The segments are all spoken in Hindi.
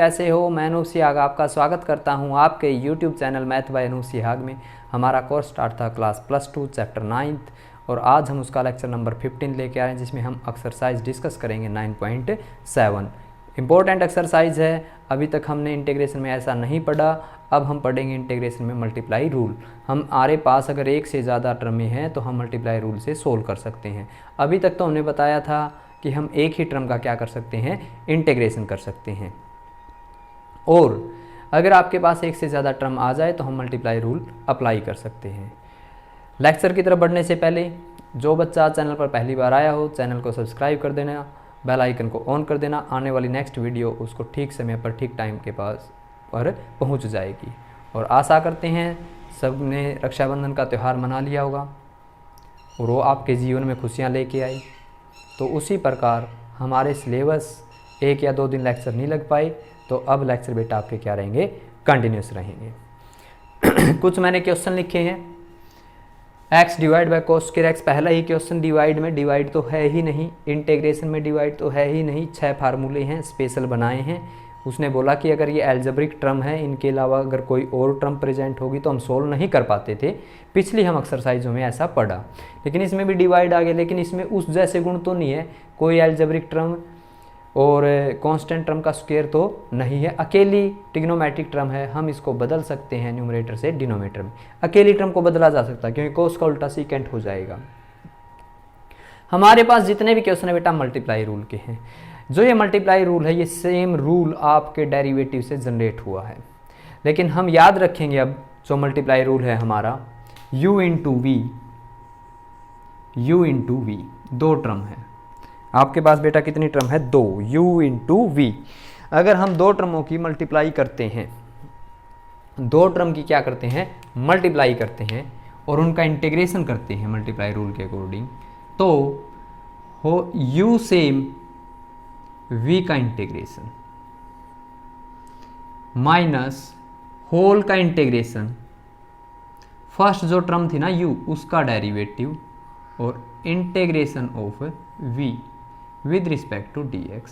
कैसे हो? मैं अनूप सिहाग आपका स्वागत करता हूं आपके YouTube channel math by Anoop Sihag में। हमारा कोर्स स्टार्ट था क्लास +2 चैप्टर 9th और आज हम उसका लेक्चर नंबर 15 लेके आए हैं, जिसमें हम एक्सरसाइज डिस्कस करेंगे 9.7। इम्पोर्टेंट एक्सरसाइज है। अभी तक हमने इंटीग्रेशन में ऐसा नहीं पढ़ा, अब हम पढ़ेंगे इंटीग्रेशन में मल्टीप्लाई रूल। हमारे पास अगर एक से ज़्यादा टर्में हैं तो हम मल्टीप्लाई रूल से सोल्व कर सकते हैं। अभी तक तो हमने बताया था कि हम एक ही टर्म का क्या कर सकते हैं, इंटीग्रेशन कर सकते हैं। और अगर आपके पास एक से ज़्यादा टर्म आ जाए तो हम मल्टीप्लाई रूल अप्लाई कर सकते हैं। लेक्चर की तरफ बढ़ने से पहले जो बच्चा चैनल पर पहली बार आया हो, चैनल को सब्सक्राइब कर देना, बेल आइकन को ऑन कर देना। आने वाली नेक्स्ट वीडियो उसको ठीक समय पर ठीक टाइम के पास पर पहुंच जाएगी। और आशा करते हैं सब ने रक्षाबंधन का त्यौहार मना लिया होगा और वो आपके जीवन में खुशियाँ लेके आई। तो उसी प्रकार हमारे सिलेबस 1 या 2 दिन लेक्चर नहीं लग पाए, तो अब लेक्चर बेटा आपके क्या रहेंगे, कंटिन्यूस रहेंगे। कुछ मैंने क्वेश्चन लिखे हैं। x divide by cos square x, पहला ही क्वेश्चन डिवाइड में, डिवाइड तो है ही नहीं, इंटीग्रेशन में डिवाइड तो है ही नहीं। 6 फार्मूले हैं, स्पेशल बनाए हैं। उसने बोला कि अगर ये एल्जेब्रिक टर्म है, इनके अलावा अगर कोई और टर्म प्रेजेंट होगी तो हम सोल्व नहीं कर पाते थे। पिछली हम एक्सरसाइजों में ऐसा पढ़ा, लेकिन इसमें भी डिवाइड आ गया, लेकिन इसमें उस जैसे गुण तो नहीं है। कोई एल्जेब्रिक टर्म और कांस्टेंट टर्म का स्क्वायर तो नहीं है, अकेली ट्रिग्नोमेट्रिक टर्म है। हम इसको बदल सकते हैं न्यूमरेटर से डिनोमिनेटर में। अकेली टर्म को बदला जा सकता है क्योंकि कोस का उल्टा सीकेंट हो जाएगा। हमारे पास जितने भी क्वेश्चन है बेटा मल्टीप्लाई रूल के हैं। जो ये मल्टीप्लाई रूल है, ये सेम रूल आपके डेरिवेटिव से जनरेट हुआ है, लेकिन हम याद रखेंगे अब जो मल्टीप्लाई रूल है हमारा u इंटू वी, 2 टर्म है। आपके पास बेटा कितनी टर्म है, 2, u इंटू वी। अगर हम 2 टर्मों की मल्टीप्लाई करते हैं, 2 टर्म की क्या करते हैं, मल्टीप्लाई करते हैं और उनका इंटीग्रेशन करते हैं मल्टीप्लाई रूल के अकॉर्डिंग, तो हो u सेम v का इंटीग्रेशन माइनस होल का इंटीग्रेशन, फर्स्ट जो टर्म थी ना u, उसका डेरिवेटिव और integration of v with respect to dx।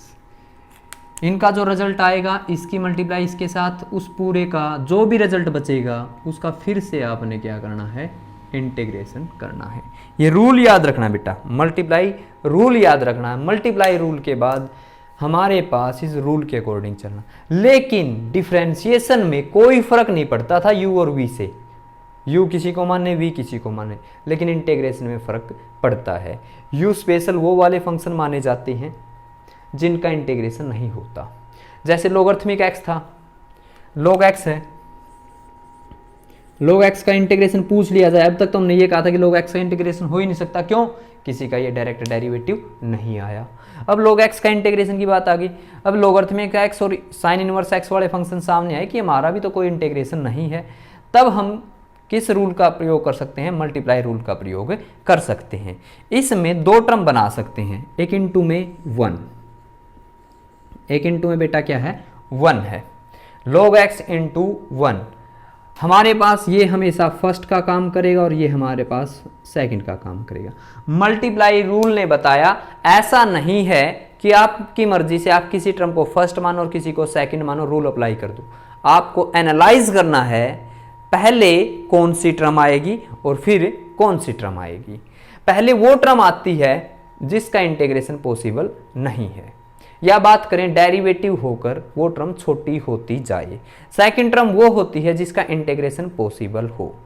इनका जो रिजल्ट आएगा, इसकी मल्टीप्लाई इसके साथ, उस पूरे का जो भी रिजल्ट बचेगा उसका फिर से आपने क्या करना है, इंटीग्रेशन करना है। ये रूल याद रखना बेटा, मल्टीप्लाई रूल याद रखना है। मल्टीप्लाई रूल के बाद हमारे पास इस रूल के अकॉर्डिंग चलना। लेकिन डिफरेंशिएशन में कोई फर्क नहीं पड़ता था u और v से, u किसी को माने, v किसी को माने, लेकिन इंटीग्रेशन में फ़र्क पड़ता है। u स्पेशल वो वाले फंक्शन माने जाते हैं जिनका इंटीग्रेशन नहीं होता। जैसे लोगरिथमिक x था, log x है, log x का इंटीग्रेशन पूछ लिया जाए। अब तक तो हमने ये कहा था कि log x का इंटीग्रेशन हो ही नहीं सकता, क्यों, किसी का ये डायरेक्ट डेरिवेटिव नहीं आया। अब log x का इंटीग्रेशन की बात आ गई। अब लोगरिथमिक x और साइन इनवर्स x वाले फंक्शन सामने आए कि हमारा भी तो कोई इंटीग्रेशन नहीं है। तब हम किस रूल का प्रयोग कर सकते हैं, मल्टीप्लाई रूल का प्रयोग कर सकते हैं। इसमें 2 टर्म बना सकते हैं, एक इंटू में 1, एक इंटू में बेटा क्या है, 1 है। log x इंटू 1, हमारे पास ये हमेशा फर्स्ट का काम करेगा और ये हमारे पास सेकंड का काम करेगा। मल्टीप्लाई रूल ने बताया ऐसा नहीं है कि आपकी मर्जी से आप किसी टर्म को फर्स्ट मानो और किसी को सेकंड मानो, रूल अप्लाई कर दो। आपको एनालाइज करना है, पहले कौन सी टर्म आएगी और फिर कौन सी टर्म आएगी। पहले वो टर्म आती है जिसका इंटीग्रेशन पॉसिबल नहीं है, या बात करें डेरिवेटिव होकर वो टर्म छोटी होती जाए। सेकंड टर्म वो होती है जिसका इंटीग्रेशन पॉसिबल हो।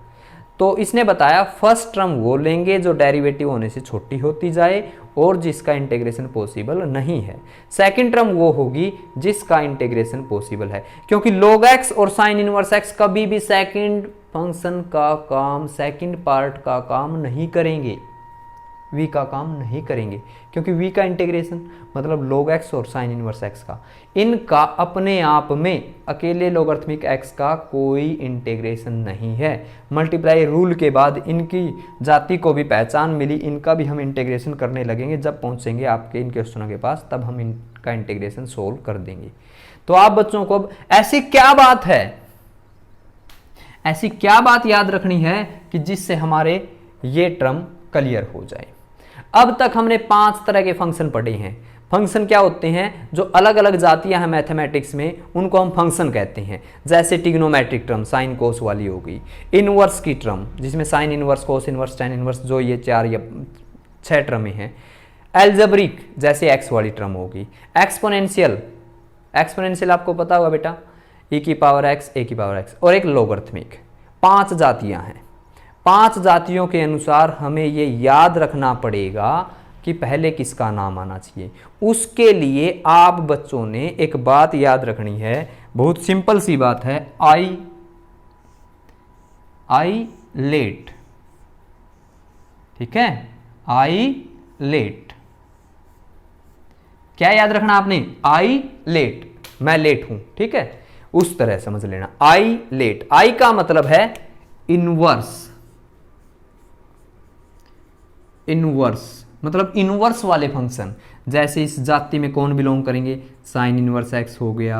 तो इसने बताया फर्स्ट टर्म वो लेंगे जो डेरिवेटिव होने से छोटी होती जाए और जिसका इंटीग्रेशन पॉसिबल नहीं है। सेकंड टर्म वो होगी जिसका इंटीग्रेशन पॉसिबल है, क्योंकि log x और साइन इनवर्स x कभी भी सेकंड फंक्शन का काम, सेकंड पार्ट का काम नहीं करेंगे, v का काम नहीं करेंगे, क्योंकि v का इंटीग्रेशन मतलब log x और साइन इनवर्स x का, इनका अपने आप में अकेले लोगरिथमिक x का कोई इंटीग्रेशन नहीं है। मल्टीप्लाई रूल के बाद इनकी जाति को भी पहचान मिली, इनका भी हम इंटीग्रेशन करने लगेंगे। जब पहुंचेंगे आपके इन क्वेश्चनों के पास, तब हम इनका इंटीग्रेशन सोल्व कर देंगे। तो आप बच्चों को ऐसी क्या बात है, ऐसी क्या बात याद रखनी है कि जिससे हमारे ये टर्म क्लियर हो जाए। अब तक हमने 5 तरह के फंक्शन पढ़े हैं। फंक्शन क्या होते हैं, जो अलग अलग जातियां हैं मैथमेटिक्स में उनको हम फंक्शन कहते हैं। जैसे ट्रिग्नोमेट्रिक टर्म साइन कोस वाली हो गई, इनवर्स की टर्म जिसमें sine inverse, cos inverse, tan inverse, जो ये 4 या 6 टर्में हैं। एल्जेब्रिक जैसे एक्स वाली टर्म होगी। एक्सपोनेंशियल, एक्सपोनेंशियल आपको पता होगा बेटा, e की पावर x, a की पावर x, और एक लोगरिथमिक। 5 जातियां हैं। 5 जातियों के अनुसार हमें ये याद रखना पड़ेगा कि पहले किसका नाम आना चाहिए। उसके लिए आप बच्चों ने एक बात याद रखनी है, बहुत सिंपल सी बात है, आई लेट, ठीक है, आई लेट। क्या याद रखना आपने, आई लेट, मैं लेट हूं, ठीक है, उस तरह समझ लेना। आई लेट, आई का मतलब है इनवर्स, इनवर्स मतलब इनवर्स वाले फंक्शन। जैसे इस जाति में कौन बिलोंग करेंगे, साइन इनवर्स एक्स हो गया,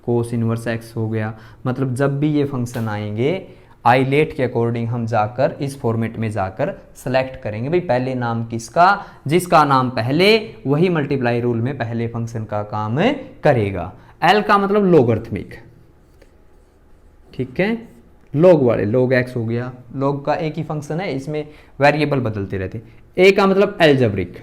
कोस इनवर्स एक्स हो गया। मतलब जब भी ये फंक्शन आएंगे आई लेट के अकॉर्डिंग हम जाकर इस फॉर्मेट में जाकर सेलेक्ट करेंगे भाई पहले नाम किसका, जिसका नाम पहले वही मल्टीप्लाई रूल में पहले फंक्शन का काम करेगा। एल का मतलब लोगरिथमिक, ठीक है, लॉग वाले, लॉग एक्स हो गया, लॉग का एक ही फंक्शन है, इसमें वेरिएबल बदलते रहते। ए का मतलब एल्जेब्रिक,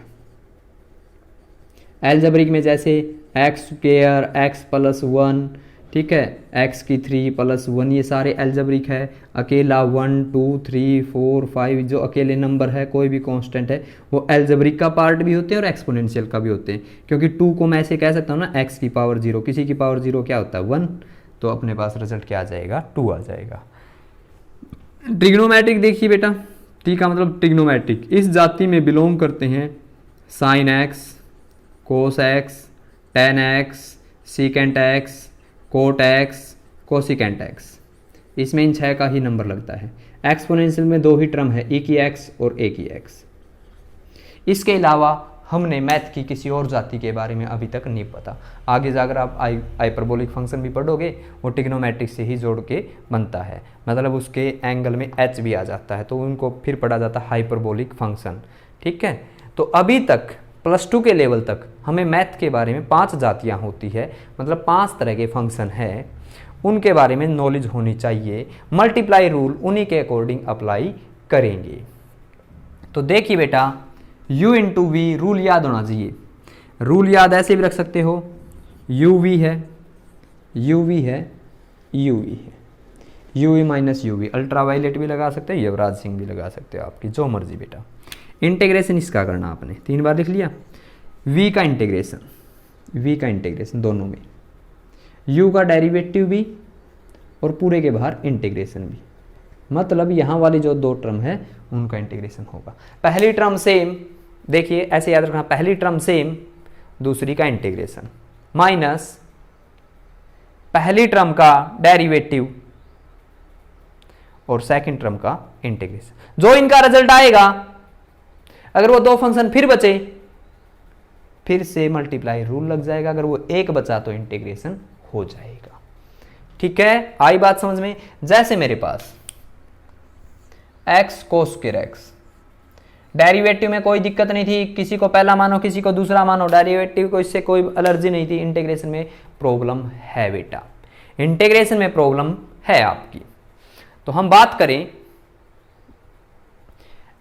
एल्जेब्रिक में जैसे एक्स स्क्वायर, एक्स प्लस 1, ठीक है, एक्स की 3 प्लस 1, ये सारे एल्जेब्रिक है। अकेला 1 2 3 4 5 जो अकेले नंबर है, कोई भी कांस्टेंट है, वो एल्जेब्रिक का पार्ट भी होते हैं और एक्सपोनेंशियल का भी होते हैं। क्योंकि 2 को मैं ऐसे कह सकता हूँ ना, एक्स की पावर 0, किसी की पावर 0 क्या होता है 1, तो अपने पास रिजल्ट क्या आ जाएगा, 2 आ जाएगा। ट्रिग्नोमेट्रिक देखिए बेटा, टी का मतलब ट्रिग्नोमेट्रिक, इस जाति में बिलोंग करते हैं sine x, cos x, tan x, secant x, cot x, cosecant x. इसमें इन 6 का ही नंबर लगता है। एक्सपोनेंशियल में 2 ही टर्म है, e की x और a की x। इसके अलावा हमने मैथ की किसी और जाति के बारे में अभी तक नहीं पता। आगे जाकर आप हाइपरबोलिक फंक्शन भी पढ़ोगे, वो ट्रिग्नोमेट्रिक से ही जोड़ के बनता है, मतलब उसके एंगल में h भी आ जाता है, तो उनको फिर पढ़ा जाता है हाइपरबोलिक फंक्शन, ठीक है। तो अभी तक +2 के लेवल तक हमें मैथ के बारे में 5 जातियाँ होती है, मतलब 5 तरह के फंक्शन है, उनके बारे में नॉलेज होनी चाहिए। मल्टीप्लाई रूल उन्हीं के अकॉर्डिंग अप्लाई करेंगे। तो देखिए बेटा, u इंटू वी रूल याद होना चाहिए। रूल याद ऐसे भी रख सकते हो, यू वी है, यू वी है, यू वी है, u v minus u v, ultraviolet भी लगा सकते हो, युवराज सिंह भी लगा सकते हो, आपकी जो मर्जी बेटा। इंटीग्रेशन इसका करना आपने 3 बार लिख लिया। v का इंटीग्रेशन, v का इंटीग्रेशन दोनों में, u का डेरिवेटिव भी और पूरे के बाहर इंटीग्रेशन भी, मतलब यहाँ वाली जो 2 टर्म है उनका इंटीग्रेशन होगा। पहली टर्म सेम, देखिए ऐसे याद रखना, पहली टर्म सेम, दूसरी का इंटीग्रेशन, माइनस पहली टर्म का डेरिवेटिव और सेकंड टर्म का इंटीग्रेशन। जो इनका रिजल्ट आएगा, अगर वो 2 फंक्शन फिर बचे, फिर से मल्टीप्लाई रूल लग जाएगा, अगर वो 1 बचा तो इंटीग्रेशन हो जाएगा, ठीक है। आई बात समझ में। जैसे मेरे पास x cos square x, derivative में कोई दिक्कत नहीं थी, किसी को पहला मानो किसी को दूसरा मानो, डेरिवेटिव को इससे कोई एलर्जी नहीं थी। इंटीग्रेशन में प्रॉब्लम है बेटा, इंटीग्रेशन में प्रॉब्लम है आपकी। तो हम बात करें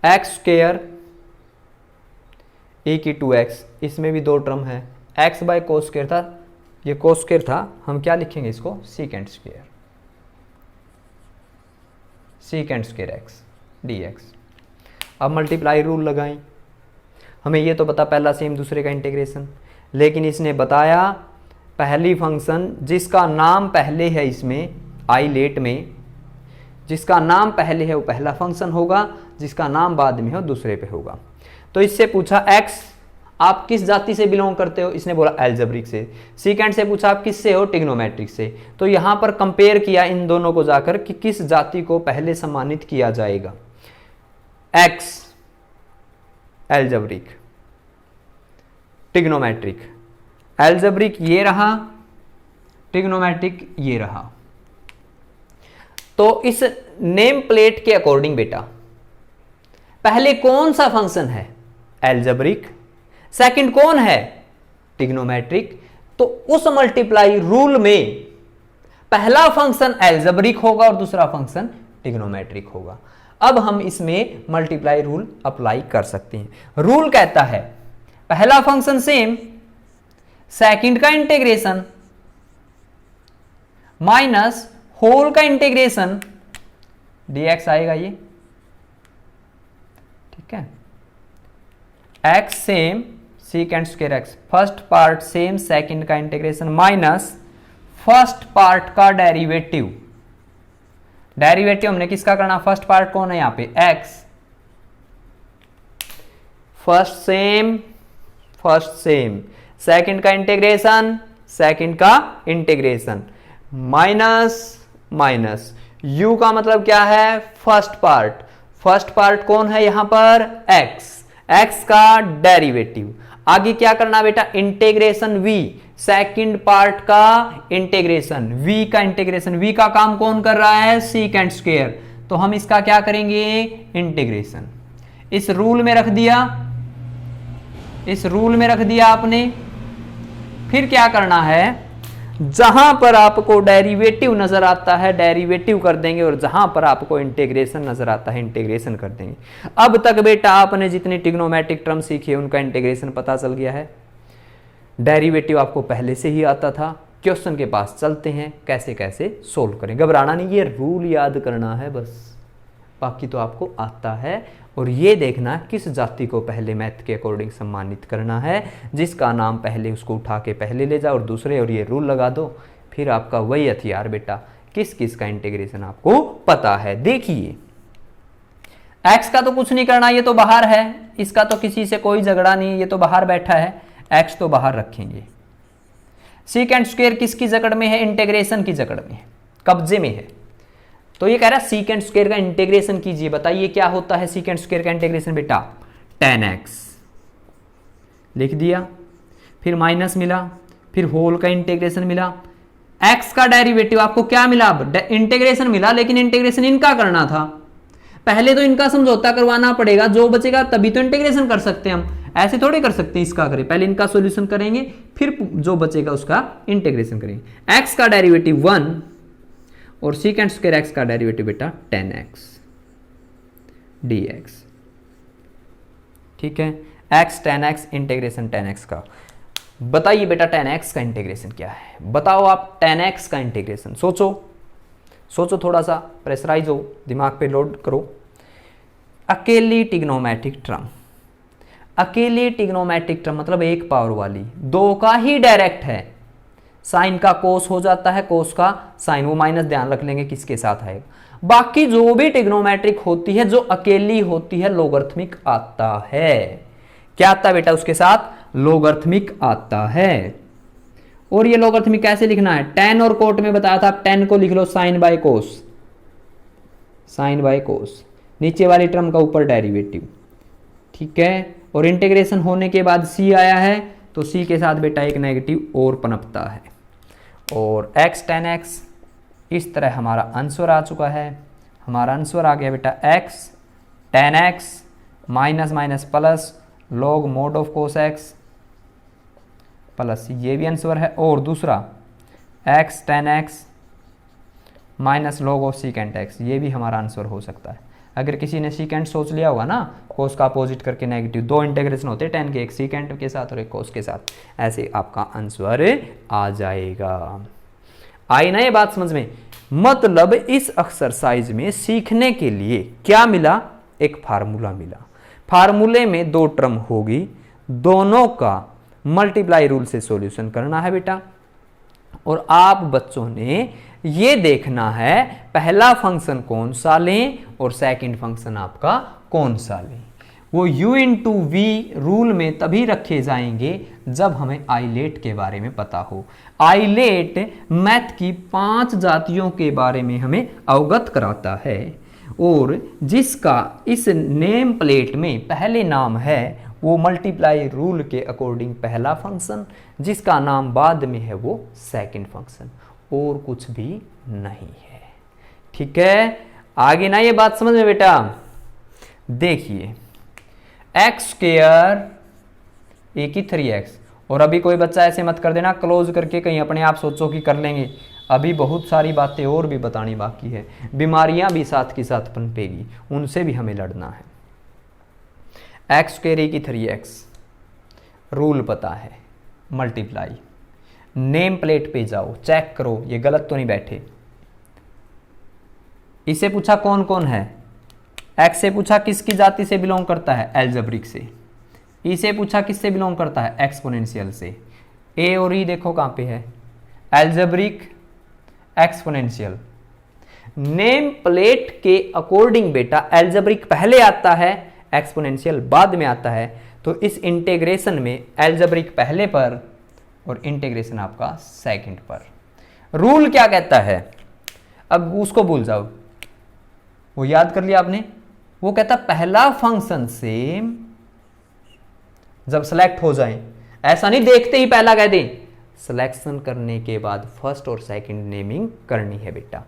एक्स स्क्वायर ए की 2x, इसमें भी 2 टर्म है, x बाय कोस स्क्वायर था, ये कोस स्क्वायर था, हम क्या लिखेंगे इसको, secant square, secant square x dx। अब मल्टीप्लाई रूल लगाएं, हमें ये तो पता पहला सेम दूसरे का इंटीग्रेशन, लेकिन इसने बताया पहली फंक्शन जिसका नाम पहले है, इसमें आई लेट में जिसका नाम पहले है वो पहला फंक्शन होगा, जिसका नाम बाद में हो दूसरे पे होगा। तो इससे पूछा x आप किस जाति से बिलोंग करते हो, इसने बोला एल्जेब्रिक से। सीकेंड से पूछा आप किससे हो, ट्रिग्नोमेट्रिक से। तो यहां पर कंपेयर किया इन दोनों को जाकर कि किस जाति को पहले सम्मानित किया जाएगा। x एल्जेब्रिक, ट्रिग्नोमेट्रिक, एल्जेब्रिक ये रहा, ट्रिग्नोमेट्रिक ये रहा। तो इस नेम प्लेट के अकॉर्डिंग बेटा पहले कौन सा फंक्शन है, एल्जेब्रिक, सेकंड कौन है, ट्रिग्नोमेट्रिक, तो उस मल्टीप्लाई रूल में पहला फंक्शन एल्जेब्रिक होगा और दूसरा फंक्शन ट्रिग्नोमेट्रिक होगा। अब हम इसमें मल्टीप्लाई रूल अप्लाई कर सकते हैं। रूल कहता है पहला फंक्शन सेम, सेकंड का इंटीग्रेशन माइनस होल का इंटीग्रेशन dx आएगा ये, ठीक है। x same secant square x, first part same, second का इंटीग्रेशन माइनस फर्स्ट पार्ट का डेरिवेटिव। डेरिवेटिव हमने किसका करना, फर्स्ट पार्ट कौन है यहां पे x, फर्स्ट सेम, सेकंड का इंटीग्रेशन, सेकंड का इंटीग्रेशन माइनस u का मतलब क्या है, फर्स्ट पार्ट कौन है यहां पर, x का डेरिवेटिव। आगे क्या करना बेटा, इंटीग्रेशन v, सेकंड पार्ट का इंटीग्रेशन, v का इंटीग्रेशन, v का काम कौन कर रहा है, सीकेंट स्क्वायर, तो हम इसका क्या करेंगे, इंटीग्रेशन। इस रूल में रख दिया आपने। फिर क्या करना है, जहां पर आपको डेरिवेटिव नजर आता है डेरिवेटिव कर देंगे, और जहां पर आपको इंटीग्रेशन नजर आता है इंटीग्रेशन कर देंगे। अब तक बेटा आपने जितनी ट्रिग्नोमेट्रिक टर्म सीखी है उनका इंटीग्रेशन पता चल गया है, डेरिवेटिव आपको पहले से ही आता था। क्वेश्चन के पास चलते हैं, कैसे कैसे सोल्व करें। घबराना नहीं, ये रूल याद करना है बस, बाकी तो आपको आता है। और ये देखना किस जाति को पहले मैथ के अकॉर्डिंग सम्मानित करना है, जिसका नाम पहले उसको उठा के पहले ले जाओ और दूसरे, और ये रूल लगा दो, फिर आपका वही हथियार बेटा। किस किस का इंटीग्रेशन आपको पता है। देखिए x का तो कुछ नहीं करना, ये तो बाहर है, इसका तो किसी से कोई झगड़ा नहीं, ये तो बाहर बैठा है, x तो बाहर रखेंगे। सीकेंट स्क्वायर किसकी जकड़ में है, इंटीग्रेशन की जकड़ में है, कब्जे में है। तो ये कह रहा है सीकेंट स्क्वायर का इंटीग्रेशन कीजिए। बताइए क्या होता है सीकेंट स्क्वायर का इंटीग्रेशन बेटा, tan x लिख दिया, फिर माइनस मिला, फिर होल का इंटीग्रेशन मिला, x का डेरिवेटिव आपको क्या मिला, अब इंटीग्रेशन मिला, लेकिन इंटीग्रेशन इनका करना था। पहले तो इनका समझौता करवाना पड़ेगा, जो बचेगा तभी तो इंटीग्रेशन कर सकते हैं हम, ऐसे थोड़े कर सकते हैं इसका करें, पहले इनका सॉल्यूशन करेंगे फिर जो बचेगा उसका इंटीग्रेशन करेंगे। x का डेरिवेटिव 1 और सीकेंट स्क्वायर x का डेरिवेटिव बेटा tan x dx, ठीक है। x tan x integration tan x का। बताइए बेटा tan x का इंटीग्रेशन क्या है, बताओ आप tan x का इंटीग्रेशन। सोचो थोड़ा सा, प्रेशराइज हो, दिमाग पे लोड करो। अकेली ट्रिग्नोमेट्रिक टर्म मतलब एक पावर वाली, दो का ही डायरेक्ट है, साइन का कोस हो जाता है, कोस का साइन, वो माइनस ध्यान रख लेंगे किसके साथ आएगा। बाकी जो भी ट्रिग्नोमेट्रिक होती है, जो अकेली होती है, लोगरिथमिक आता है। क्या आता है बेटा उसके साथ, लोगरिथमिक आता है। और ये लोगरिथमिक कैसे लिखना है, tan और कोट में बताया था, tan को लिख लो साइन बाय कोस, नीचे वाली टर्म का ऊपर डेरिवेटिव, ठीक है। और इंटीग्रेशन होने के बाद c आया है, तो c के साथ बेटा एक नेगेटिव और पनपता है, और x tan x, इस तरह हमारा आंसर आ चुका है। हमारा आंसर आ गया बेटा x tan x minus minus plus log mod of cos x plus, ये भी आंसर है। और दूसरा x tan x minus log of secant x, ये भी हमारा आंसर हो सकता है। अगर किसी ने सीकेंट सोच लिया होगा ना, कोस का अपोजिट करके नेगेटिव, दो इंटीग्रेशन होते हैं tan के, एक सीकेंट के साथ और एक कोस के साथ, ऐसे आपका आंसर आ जाएगा। आई ना ये बात समझ में। मतलब इस एक्सरसाइज में सीखने के लिए क्या मिला, एक फार्मूला मिला। फार्मूले में दो टर्म होगी, दोनों का मल्टीप्लाई रूल से सॉल्यूशन करना है बेटा। और आप बच्चों ने ये देखना है पहला फंक्शन कौन सा लें और सेकंड फंक्शन आपका कौन सा लें। वो u इंटू वी रूल में तभी रखे जाएंगे जब हमें आइलेट के बारे में पता हो। आइलेट मैथ की 5 जातियों के बारे में हमें अवगत कराता है, और जिसका इस नेम प्लेट में पहले नाम है वो मल्टीप्लाई रूल के अकॉर्डिंग पहला फंक्शन, जिसका नाम बाद में है वो सेकंड फंक्शन, और कुछ भी नहीं है। ठीक है, आगे ना ये बात समझ में बेटा। देखिए x स्क्वायर एक ही 3x और अभी कोई बच्चा ऐसे मत कर देना क्लोज करके कहीं अपने आप सोचो कि कर लेंगे, अभी बहुत सारी बातें और भी बतानी बाकी है, बीमारियां भी साथ के साथ पनपेगी, उनसे भी हमें लड़ना है। एक्स स्क्वायर की 3x, रूल पता है, मल्टीप्लाई, नेम प्लेट पे जाओ चेक करो ये गलत तो नहीं बैठे। इसे पूछा कौन कौन है, एक्स से पूछा किसकी जाति से बिलोंग करता है, एल्जेब्रिक से। इसे पूछा किससे बिलोंग करता है, एक्सपोनेंशियल से। ए और ई देखो कहां पे है, एल्जेब्रिक, एक्सपोनेंशियल। नेम प्लेट के अकॉर्डिंग बेटा एल्जेब्रिक पहले आता है, एक्सपोनेंशियल बाद में आता है। तो इस इंटीग्रेशन में एल्जेब्रिक पहले पर और इंटीग्रेशन आपका सेकंड पर। रूल क्या कहता है, अब उसको भूल जाओ, वो याद कर लिया आपने। वो कहता पहला फंक्शन सेम जब सेलेक्ट हो जाए, ऐसा नहीं देखते ही पहला कह दें, सिलेक्शन करने के बाद फर्स्ट और सेकंड नेमिंग करनी है बेटा।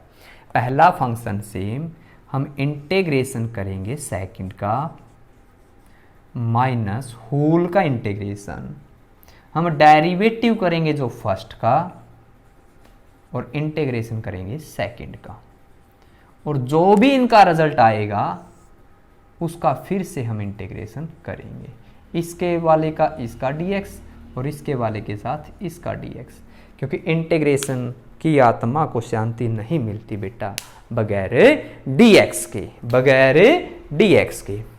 पहला फंक्शन सेम, हम इंटीग्रेशन करेंगे सेकंड का माइनस होल का इंटीग्रेशन, हम डेरिवेटिव करेंगे जो फर्स्ट का और इंटीग्रेशन करेंगे सेकंड का, और जो भी इनका रिजल्ट आएगा उसका फिर से हम इंटीग्रेशन करेंगे, इसके वाले का इसका dx और इसके वाले के साथ इसका dx, क्योंकि इंटीग्रेशन की आत्मा को शांति नहीं मिलती बेटा बगैर dx के, बगैर dx के।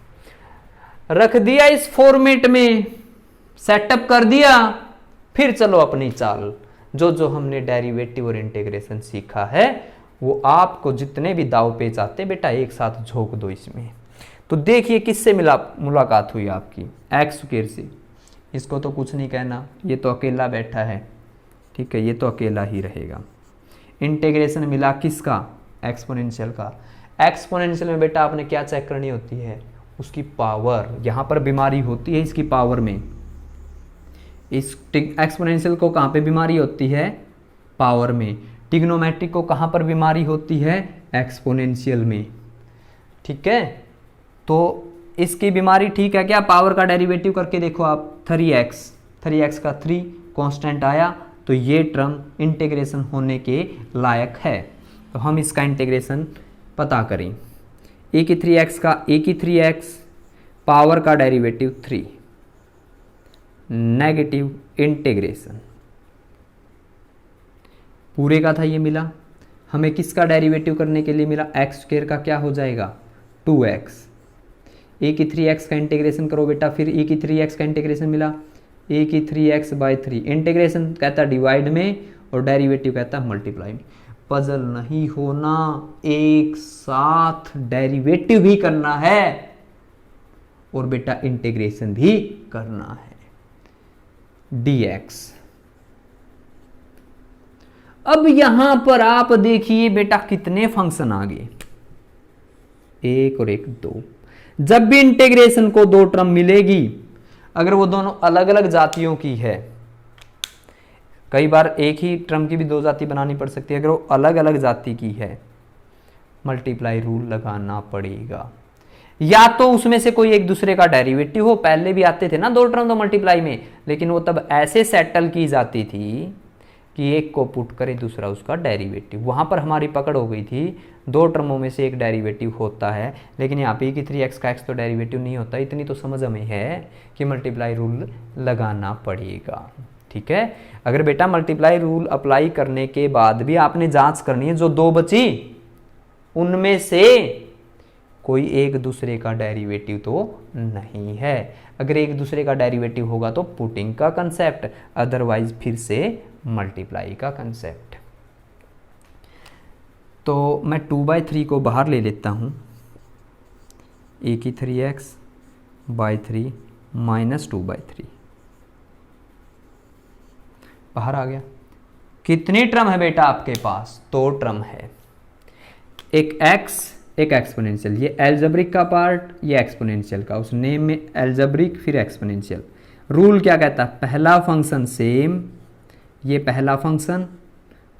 रख दिया इस फॉर्मेट में, सेटअप कर दिया, फिर चलो अपनी चाल। जो जो हमने डेरिवेटिव और इंटीग्रेशन सीखा है वो आपको जितने भी दाव पेच आते बेटा एक साथ झोंक दो इसमें। तो देखिए किससे मुलाकात हुई आपकी, एक्स स्क्वायर से। इसको तो कुछ नहीं कहना, ये तो अकेला बैठा है, ठीक है, ये तो अकेला ही रहेगा। इंटीग्रेशन मिला किसका, एक्सपोनेंशियल का। एक्सपोनेंशियल में बेटा आपने क्या चेक करनी होती है, उसकी पावर। यहां पर बीमारी होती है इसकी पावर में, इस एक्सपोनेंशियल को कहां पे बीमारी होती है, पावर में। ट्रिग्नोमेट्रिक को कहां पर बीमारी होती है, एक्सपोनेंशियल में, ठीक है। तो इसकी बीमारी ठीक है क्या, पावर का डेरिवेटिव करके देखो आप, 3x का 3 कांस्टेंट आया, तो ये टर्म इंटीग्रेशन होने के लायक है। तो हम इसका इंटीग्रेशन पता करें, a की 3x का a की 3x, पावर का डेरिवेटिव 3, नेगेटिव इंटीग्रेशन, पूरे का था ये मिला। हमें किसका डेरिवेटिव करने के लिए मिला, एक्स स्क्वायर का क्या हो जाएगा 2x। a की 3x का इंटीग्रेशन करो बेटा, फिर a की 3x का इंटीग्रेशन मिला, a की 3x/3। इंटीग्रेशन कहता डिवाइड में और डेरिवेटिव कहता मल्टीप्लाई में। पजल नहीं होना, एक साथ डेरिवेटिव भी करना है और बेटा इंटीग्रेशन भी करना है, dx। अब यहां पर आप देखिए बेटा कितने फंक्शन आ गए, एक और एक, दो। जब भी इंटीग्रेशन को दो टर्म मिलेगी, अगर वो दोनों अलग अलग जातियों की है, कई बार एक ही टर्म की भी दो जाति बनानी पड़ सकती है, अगर वो अलग अलग जाति की है मल्टीप्लाई रूल लगाना पड़ेगा। या तो उसमें से कोई एक दूसरे का डेरिवेटिव हो, पहले भी आते थे ना दो टर्म तो मल्टीप्लाई में, लेकिन वो तब ऐसे सेटल की जाती थी कि एक को पुट करे दूसरा उसका डेरिवेटिव। वहां पर हमारी पकड़ हो गई थी, दो टर्मों में से एक डेरिवेटिव होता है, लेकिन यहाँ पे कि 3x का x तो डेरिवेटिव नहीं होता। इतनी तो समझ हमें है कि मल्टीप्लाई रूल लगाना पड़ेगा, ठीक है। अगर बेटा मल्टीप्लाई रूल अप्लाई करने के बाद भी आपने जांच करनी है, जो दो बची उनमें से कोई एक दूसरे का डेरिवेटिव तो नहीं है। अगर एक दूसरे का डेरिवेटिव होगा तो पुटिंग का कंसेप्ट, अदरवाइज फिर से मल्टीप्लाई का कंसेप्ट। तो मैं 2/3 को बाहर ले लेता हूँ, a की 3x/3 माइनस 2/3 बाहर आ गया। कितनी टर्म है बेटा आपके पास, दो टर्म है, एक x एक एक्सपोनेंशियल। ये एल्जेब्रिक का पार्ट, ये एक्सपोनेंशियल का। उस नेम में एल्जेब्रिक फिर एक्सपोनेंशियल। रूल क्या कहता है, पहला फंक्शन सेम, ये पहला फंक्शन,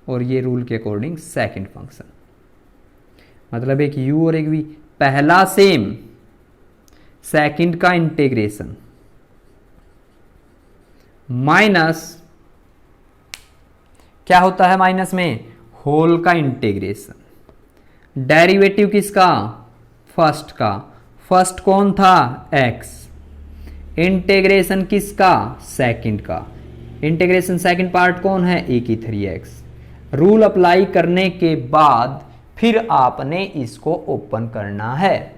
और ये रूल के अकॉर्डिंग सेकंड फंक्शन। मतलब एक u और एक v, पहला सेम, सेकंड का इंटीग्रेशन, माइनस क्या होता है माइनस में, होल का इंटीग्रेशन। डेरिवेटिव किसका, फर्स्ट का, फर्स्ट कौन था x, इंटीग्रेशन किसका, सेकंड का, इंटीग्रेशन सेकंड पार्ट कौन है, a⁴x। रूल अप्लाई करने के बाद फिर आपने इसको ओपन करना है,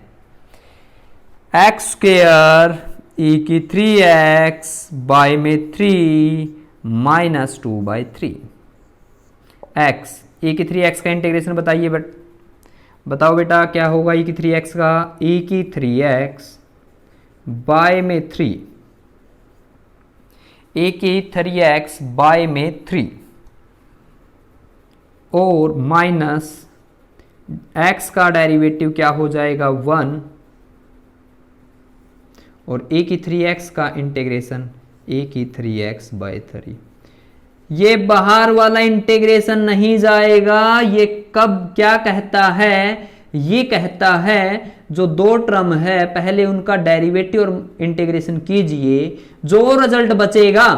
x² e⁴x बाय में 3 माइनस 2/3 x, e⁴x का इंटीग्रेशन बताइए बताओ बेटा क्या होगा e⁴x का, e⁴x बाय में 3, e⁴x बाय में 3 और माइनस x का डेरिवेटिव क्या हो जाएगा 1 और e⁴x का इंटीग्रेशन e⁴x बाय 3। ये बाहर वाला इंटीग्रेशन नहीं जाएगा, ये कब क्या कहता है, ये कहता है जो दो टर्म है पहले उनका डेरिवेटिव और इंटीग्रेशन कीजिए, जो रिजल्ट बचेगा,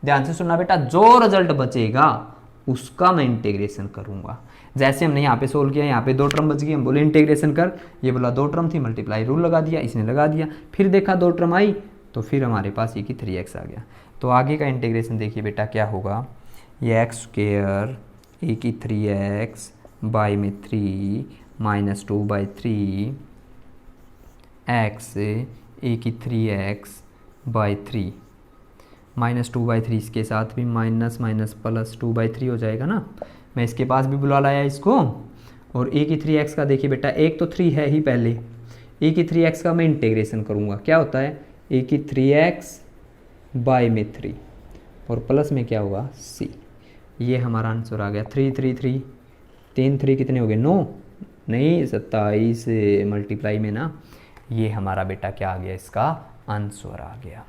ध्यान से सुनना बेटा, जो रिजल्ट बचेगा उसका मैं इंटीग्रेशन करूंगा। जैसे हमने यहाँ पे सोल्व किया, यहाँ पे दो टर्म बच गई, हम बोले इंटीग्रेशन कर, ये बोला दो टर्म थी, मल्टीप्लाई रूल लगा दिया, इसने लगा दिया, फिर देखा दो टर्म आई तो फिर हमारे पास e⁴x आ गया। तो आगे का इंटीग्रेशन देखिए बेटा क्या होगा, ये x² e⁴x बाय में 3 minus 2/3 x e⁴x bye 3 minus 2/3, इसके साथ भी माइनस माइनस प्लस 2/3 हो जाएगा ना, मैं इसके पास भी बुला लाया इसको। और e⁴x का देखिए बेटा, एक तो 3 है ही पहले, e⁴x का मैं इंटीग्रेशन करूँगा, क्या होता है e⁴x बाय में 3 और प्लस में क्या होगा c, ये हमारा आंसर आ गया। 3 3 3 3 3 कितने हो गए 9, नहीं 27 मल्टीप्लाई में ना, ये हमारा बेटा क्या आ गया, इसका आंसर आ गया।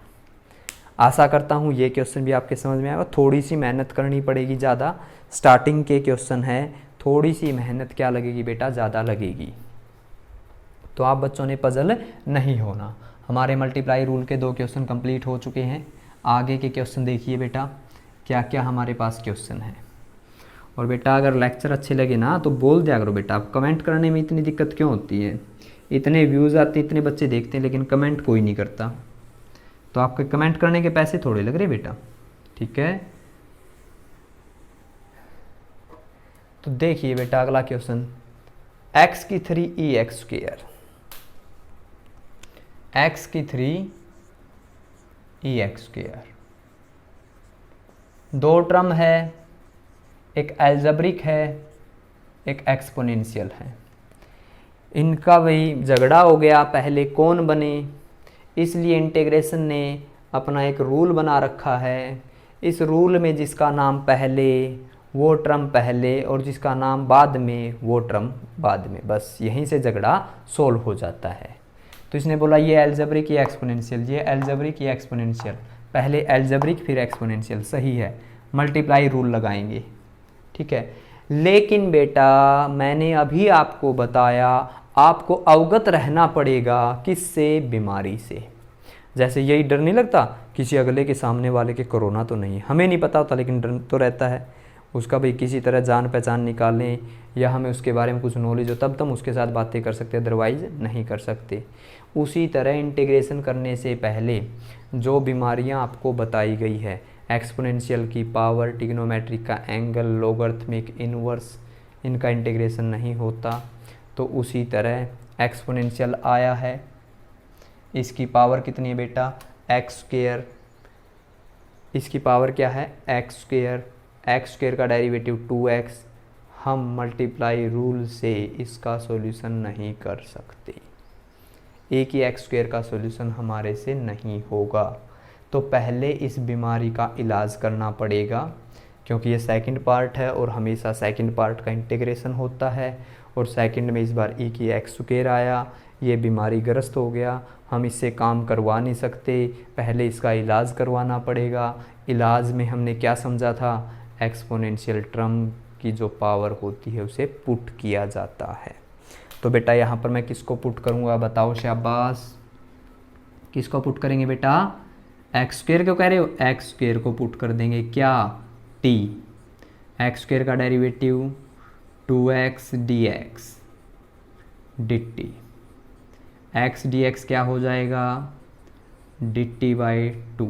आशा करता हूँ ये क्वेश्चन भी आपके समझ में आएगा। थोड़ी सी मेहनत करनी पड़ेगी ज़्यादा, स्टार्टिंग के क्वेश्चन है, थोड़ी सी मेहनत क्या लगेगी बेटा, ज़्यादा लगेगी। तो आप बच्चों ने पजल नहीं होना। हमारे मल्टीप्लाई रूल के 2 क्वेश्चन कंप्लीट हो चुके हैं। आगे के क्वेश्चन देखिए बेटा क्या क्या हमारे पास क्वेश्चन है। और बेटा अगर लेक्चर अच्छे लगे ना तो बोल दिया करो बेटा, आप कमेंट करने में इतनी दिक्कत क्यों होती है, इतने व्यूज़ आते हैं, इतने बच्चे देखते हैं, लेकिन कमेंट कोई नहीं करता। तो आपके कमेंट करने के पैसे थोड़े लग रहे बेटा, ठीक है। तो देखिए बेटा अगला question, x⁴ e⁴x², x⁴ e⁴x², दो टर्म है, एक एल्जेब्रिक है, एक एक्सपोनेंशियल है। इनका वही झगड़ा हो गया, पहले कौन बने, इसलिए इंटीग्रेशन ने अपना एक रूल बना रखा है। इस रूल में जिसका नाम पहले वो टर्म पहले और जिसका नाम बाद में वो टर्म बाद में, बस यहीं से झगड़ा सोल्व हो जाता है। तो इसने बोला ये एल्जेब्रिक ये एक्सपोनेंशियल, ये एल्जेब्रिक ये एक्सपोनेंशियल, पहले एल्जेब्रिक फिर एक्सपोनेंशियल, सही है, मल्टीप्लाई रूल लगाएंगे, ठीक है। लेकिन बेटा मैंने अभी आपको बताया, आपको अवगत रहना पड़ेगा किससे, बीमारी से। जैसे यही डर नहीं लगता किसी अगले के सामने वाले के कोरोना तो नहीं है, हमें नहीं पता होता लेकिन डर तो रहता है उसका, भाई किसी तरह जान पहचान निकालें या हमें उसके बारे में कुछ नॉलेज हो तब तो हम उसके साथ बातें कर सकते, अदरवाइज नहीं कर सकते। उसी तरह इंटीग्रेशन करने से पहले जो बीमारियां आपको बताई गई है, एक्सपोनेंशियल की पावर, ट्रिग्नोमेट्रिक का एंगल, लॉगरिथमिक, इनवर्स, इनका इंटीग्रेशन नहीं होता। तो उसी तरह एक्सपोनेंशियल आया है, इसकी पावर कितनी है बेटा x², इसकी पावर क्या है x², x² का डेरिवेटिव 2x, हम मल्टीप्लाई रूल से इसका सॉल्यूशन नहीं कर सकते, एक ही x² का सॉल्यूशन हमारे से नहीं होगा। तो पहले इस बीमारी का इलाज करना पड़ेगा, क्योंकि ये सेकंड पार्ट है और हमेशा सेकंड पार्ट का इंटीग्रेशन होता है, और सेकंड में इस बार x² आया, ये बीमारी ग्रस्त हो गया, हम इससे काम करवा नहीं सकते, पहले इसका इलाज करवाना पड़ेगा। इलाज में हमने क्या समझा था, एक्सपोनेंशियल टर्म की जो पावर होती है उसे पुट किया जाता है। तो बेटा यहाँ पर मैं किसको पुट करूँगा बताओ, शाबाश, किसको पुट करेंगे बेटा, एक्स स्क्वेयर क्यों कह रहे हो, एक्स स्क्वेयर को पुट कर देंगे क्या, टी, एक्स स्क्वेयर का derivative 2x dx dt, x dx क्या हो जाएगा, dt/2।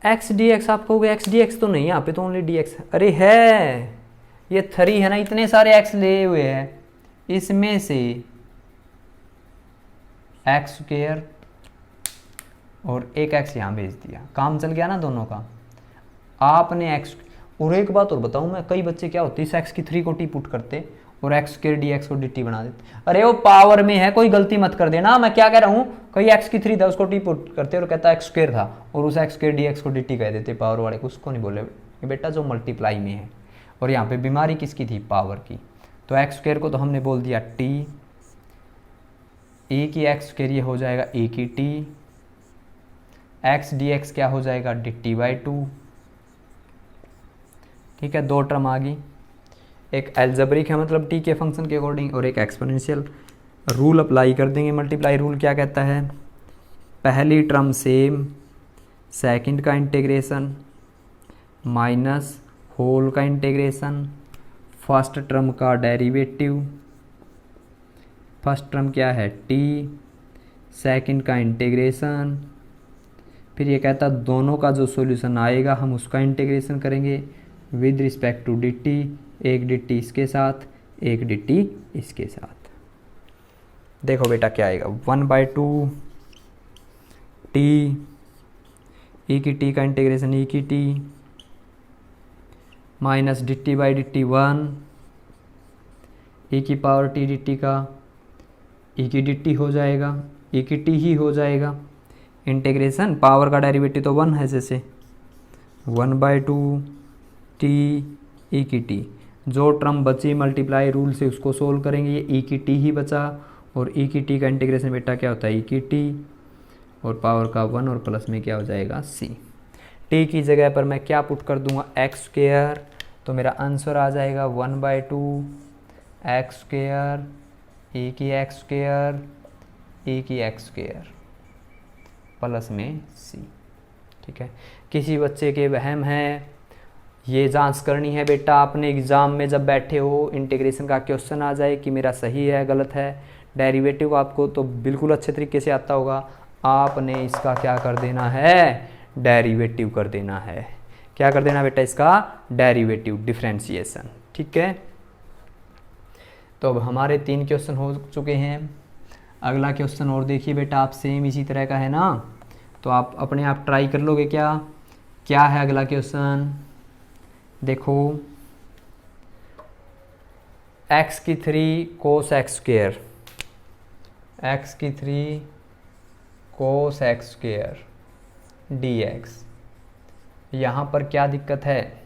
x dx आप कहोगे x dx तो नहीं, यहाँ पे तो ओनली dx है, अरे है, ये 3 है ना, इतने सारे x लिए हुए हैं, इसमें से एक्स स्क्वेयर और एक x यहाँ भेज दिया, काम चल गया ना दोनों का। आपने x, और एक बात और बताऊँ मैं, कई बच्चे क्या होते हैं, इस x की 3 को t पुट करते और एक्स स्क्वेयर dx को dt बना देते। अरे वो पावर में है, कोई गलती मत कर देना, मैं क्या कह रहा हूँ, कोई x की 3 था उसको t पुट करते और कहता एक्स स्क्वेयर था, और उस एक्स स्क्वेयर dx को dt कह देते पावर वाले को, उसको नहीं बोले ये बेटा जो मल्टीप्लाई में है। और यहाँ पे बीमारी किसकी थी, पावर की। तो एक्स स्क्वेयर को तो हमने बोल दिया t, ए की एक्स स्क्वेयर ये हो जाएगा ए की t, एक्स dx क्या हो जाएगा dt/2। ठीक है, 2 टर्म आ गई, एक एल्जेब्रिक है मतलब t के फंक्शन के अकॉर्डिंग, और एक एक्सपोनेंशियल। रूल अप्लाई कर देंगे, मल्टीप्लाई रूल क्या कहता है, पहली टर्म सेम, सेकंड का इंटीग्रेशन माइनस होल का इंटीग्रेशन, फर्स्ट टर्म का डेरिवेटिव, फर्स्ट टर्म क्या है t, सेकंड का इंटीग्रेशन, फिर ये कहता दोनों का जो सॉल्यूशन आएगा हम उसका इंटीग्रेशन करेंगे विद रिस्पेक्ट टू dt, एक dt इसके साथ, एक dt इसके साथ। देखो बेटा क्या आएगा, 1/2 t, e की t का इंटीग्रेशन e की t माइनस dt/dt 1, e की पावर t dt का e की dt हो जाएगा, e की t ही हो जाएगा, इंटीग्रेशन पावर का डेरिवेटिव तो 1 है, जैसे 1/2 t e की t, जो टर्म बची मल्टीप्लाई रूल से उसको सोल्व करेंगे, ये e की t ही बचा, और e की t का इंटीग्रेशन बेटा क्या होता है e की t, और पावर का 1 और प्लस में क्या हो जाएगा c। t की जगह पर मैं क्या पुट कर दूंगा एक्स स्क्वेयर, तो मेरा आंसर आ जाएगा 1/2 एक्स स्क्वेयर e की एक्स स्क्वेयर e की एक्स स्क्वेयर प्लस में c। ठीक है, किसी बच्चे के वहम है, ये जांच करनी है बेटा आपने एग्ज़ाम में जब बैठे हो, इंटीग्रेशन का क्वेश्चन आ जाए कि मेरा सही है गलत है, डेरिवेटिव आपको तो बिल्कुल अच्छे तरीके से आता होगा, आपने इसका क्या कर देना है, डेरिवेटिव कर देना है। क्या कर देना बेटा, इसका डेरिवेटिव, डिफरेंशिएशन। ठीक है, तो अब हमारे 3 क्वेश्चन हो चुके हैं। अगला क्वेश्चन और देखिए बेटा, आप सेम इसी तरह का है ना, तो आप अपने आप ट्राई कर लोगे क्या, क्या है अगला क्वेश्चन। देखो, x की 3 cos x स्क्वेयर, x की 3 cos x स्क्वेयर dx, यहाँ पर क्या दिक्कत है,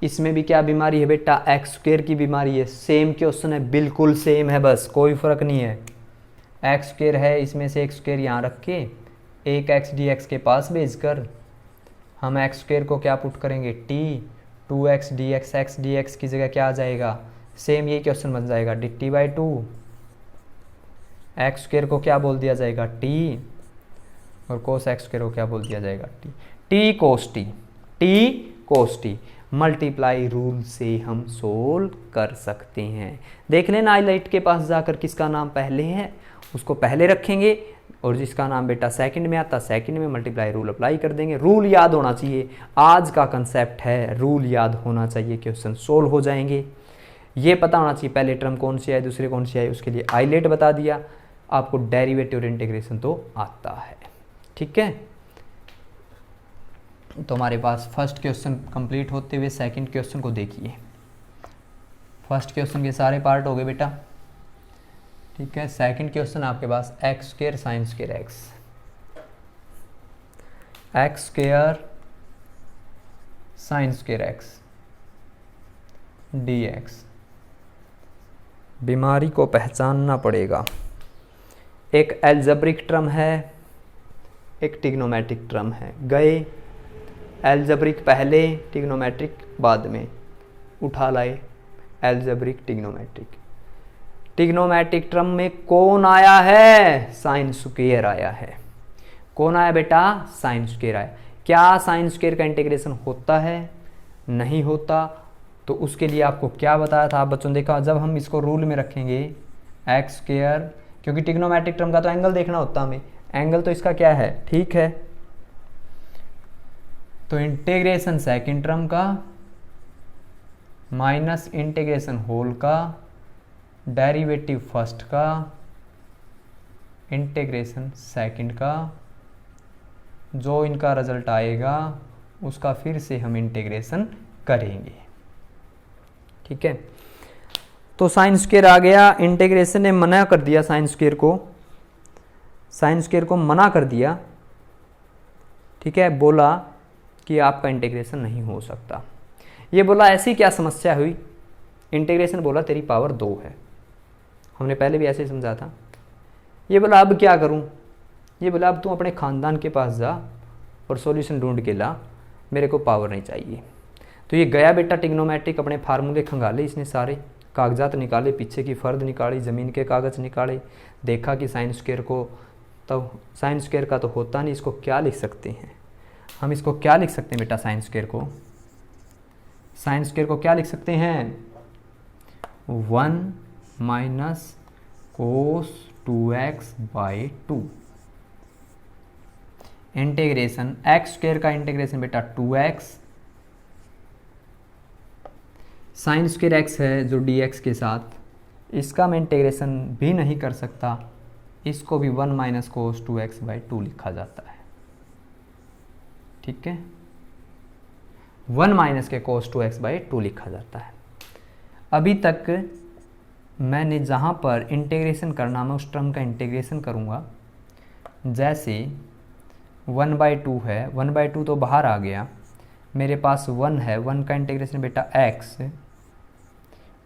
इसमें भी क्या बीमारी है बेटा, एक्स स्क्वेयर की बीमारी है। सेम क्वेश्चन है, बिल्कुल सेम है, बस कोई फर्क नहीं है। एक्स स्क्वेयर है, इसमें से एक्स स्क्वेयर यहाँ रख के एक एक्स डी एक्स के पास भेजकर हम एक्स स्क्वेयर को क्या पुट करेंगे T, 2x dx, x dx की जगह क्या आ जाएगा, सेम यही क्वेश्चन बन जाएगा dt/2, एक्स स्क्वेयर को क्या बोल दिया जाएगा t, और cos x स्क्वेयर को क्या बोल दिया जाएगा t cos t। Multiply rule से हम सोल्व कर सकते हैं। देख लेना हाईलाइट के पास जाकर किसका नाम पहले है उसको पहले रखेंगे, और जिसका नाम बेटा सेकंड में आता सेकंड में मल्टीप्लाई रूल अप्लाई कर देंगे। रूल याद होना चाहिए, आज का कंसेप्ट है, रूल याद होना चाहिए, क्वेश्चन सोल्व हो जाएंगे। ये पता होना चाहिए पहले टर्म कौन सी है दूसरे कौन सी है, उसके लिए आइलेट बता दिया, आपको डेरिवेटिव और इंटीग्रेशन तो आता है। ठीक है, तो हमारे पास फर्स्ट क्वेश्चन कंप्लीट होते हुए सेकंड क्वेश्चन को देखिए। फर्स्ट क्वेश्चन के सारे पार्ट हो गए बेटा। ठीक है, सेकंड क्वेश्चन आपके पास x square sine square x, x square sine square x d x. बीमारी को पहचानना पड़ेगा, एक एल्जेब्रिक टर्म है एक ट्रिग्नोमेट्रिक टर्म है, गए एल्जेब्रिक पहले ट्रिग्नोमेट्रिक बाद में, उठा लाए एल्जेब्रिक ट्रिग्नोमेट्रिक। ट्रिग्नोमेट्रिक टर्म में कौन आया है? साइन स्क्वायर आया है। कौन आया बेटा? साइन स्क्वायर आया। क्या साइन स्क्वायर का इंटीग्रेशन होता है? नहीं होता। तो उसके लिए आपको क्या बताया था आप बच्चों? देखा, जब हम इसको रूल में रखेंगे एक्स स्क्वायर, क्योंकि ट्रिग्नोमेट्रिक टर्म का तो एंगल देखना होता हमें, एंगल तो इसका क्या है? ठीक है, तो इंटीग्रेशन सेकंड टर्म का माइनस इंटीग्रेशन होल का डेरिवेटिव फर्स्ट का इंटीग्रेशन सेकंड का, जो इनका रिजल्ट आएगा उसका फिर से हम इंटीग्रेशन करेंगे। ठीक है, तो साइन स्क्वायर आ गया। इंटीग्रेशन ने मना कर दिया साइन स्क्वायर को, साइन स्क्वायर को मना कर दिया। ठीक है, बोला कि आपका इंटीग्रेशन नहीं हो सकता। ये बोला ऐसी क्या समस्या हुई? इंटीग्रेशन बोला तेरी पावर 2 है, हमने पहले भी ऐसे ही समझा था। ये बोला अब क्या करूं? ये बोला अब तू अपने ख़ानदान के पास जा और सॉल्यूशन ढूंढ के ला, मेरे को पावर नहीं चाहिए। तो ये गया बेटा ट्रिग्नोमेट्रिक, अपने फार्मूले खंगाले इसने, सारे कागजात निकाले, पीछे की फ़र्द निकाली, ज़मीन के कागज़ निकाले, देखा कि साइन स्क्वायर को, तो साइन स्क्वायर का तो होता नहीं, इसको क्या लिख सकते हैं हम? इसको क्या लिख सकते हैं बेटा? साइन स्क्वायर को, साइन स्क्वायर को क्या लिख सकते हैं? 1 minus cos 2x/2 integration x square का इंटीग्रेशन बेटा 2x, साइन स्क्वायर एक्स है जो dx के साथ, इसका मैं इंटीग्रेशन भी नहीं कर सकता, इसको भी 1 माइनस कोस 2x/2 लिखा जाता है। ठीक है, 1 माइनस के कोस 2x/2 लिखा जाता है। अभी तक मैंने जहाँ पर इंटीग्रेशन करना, मैं उस टर्म का इंटीग्रेशन करूँगा। जैसे 1/2 है, 1/2 तो बाहर आ गया, मेरे पास 1 है, 1 का इंटीग्रेशन बेटा x,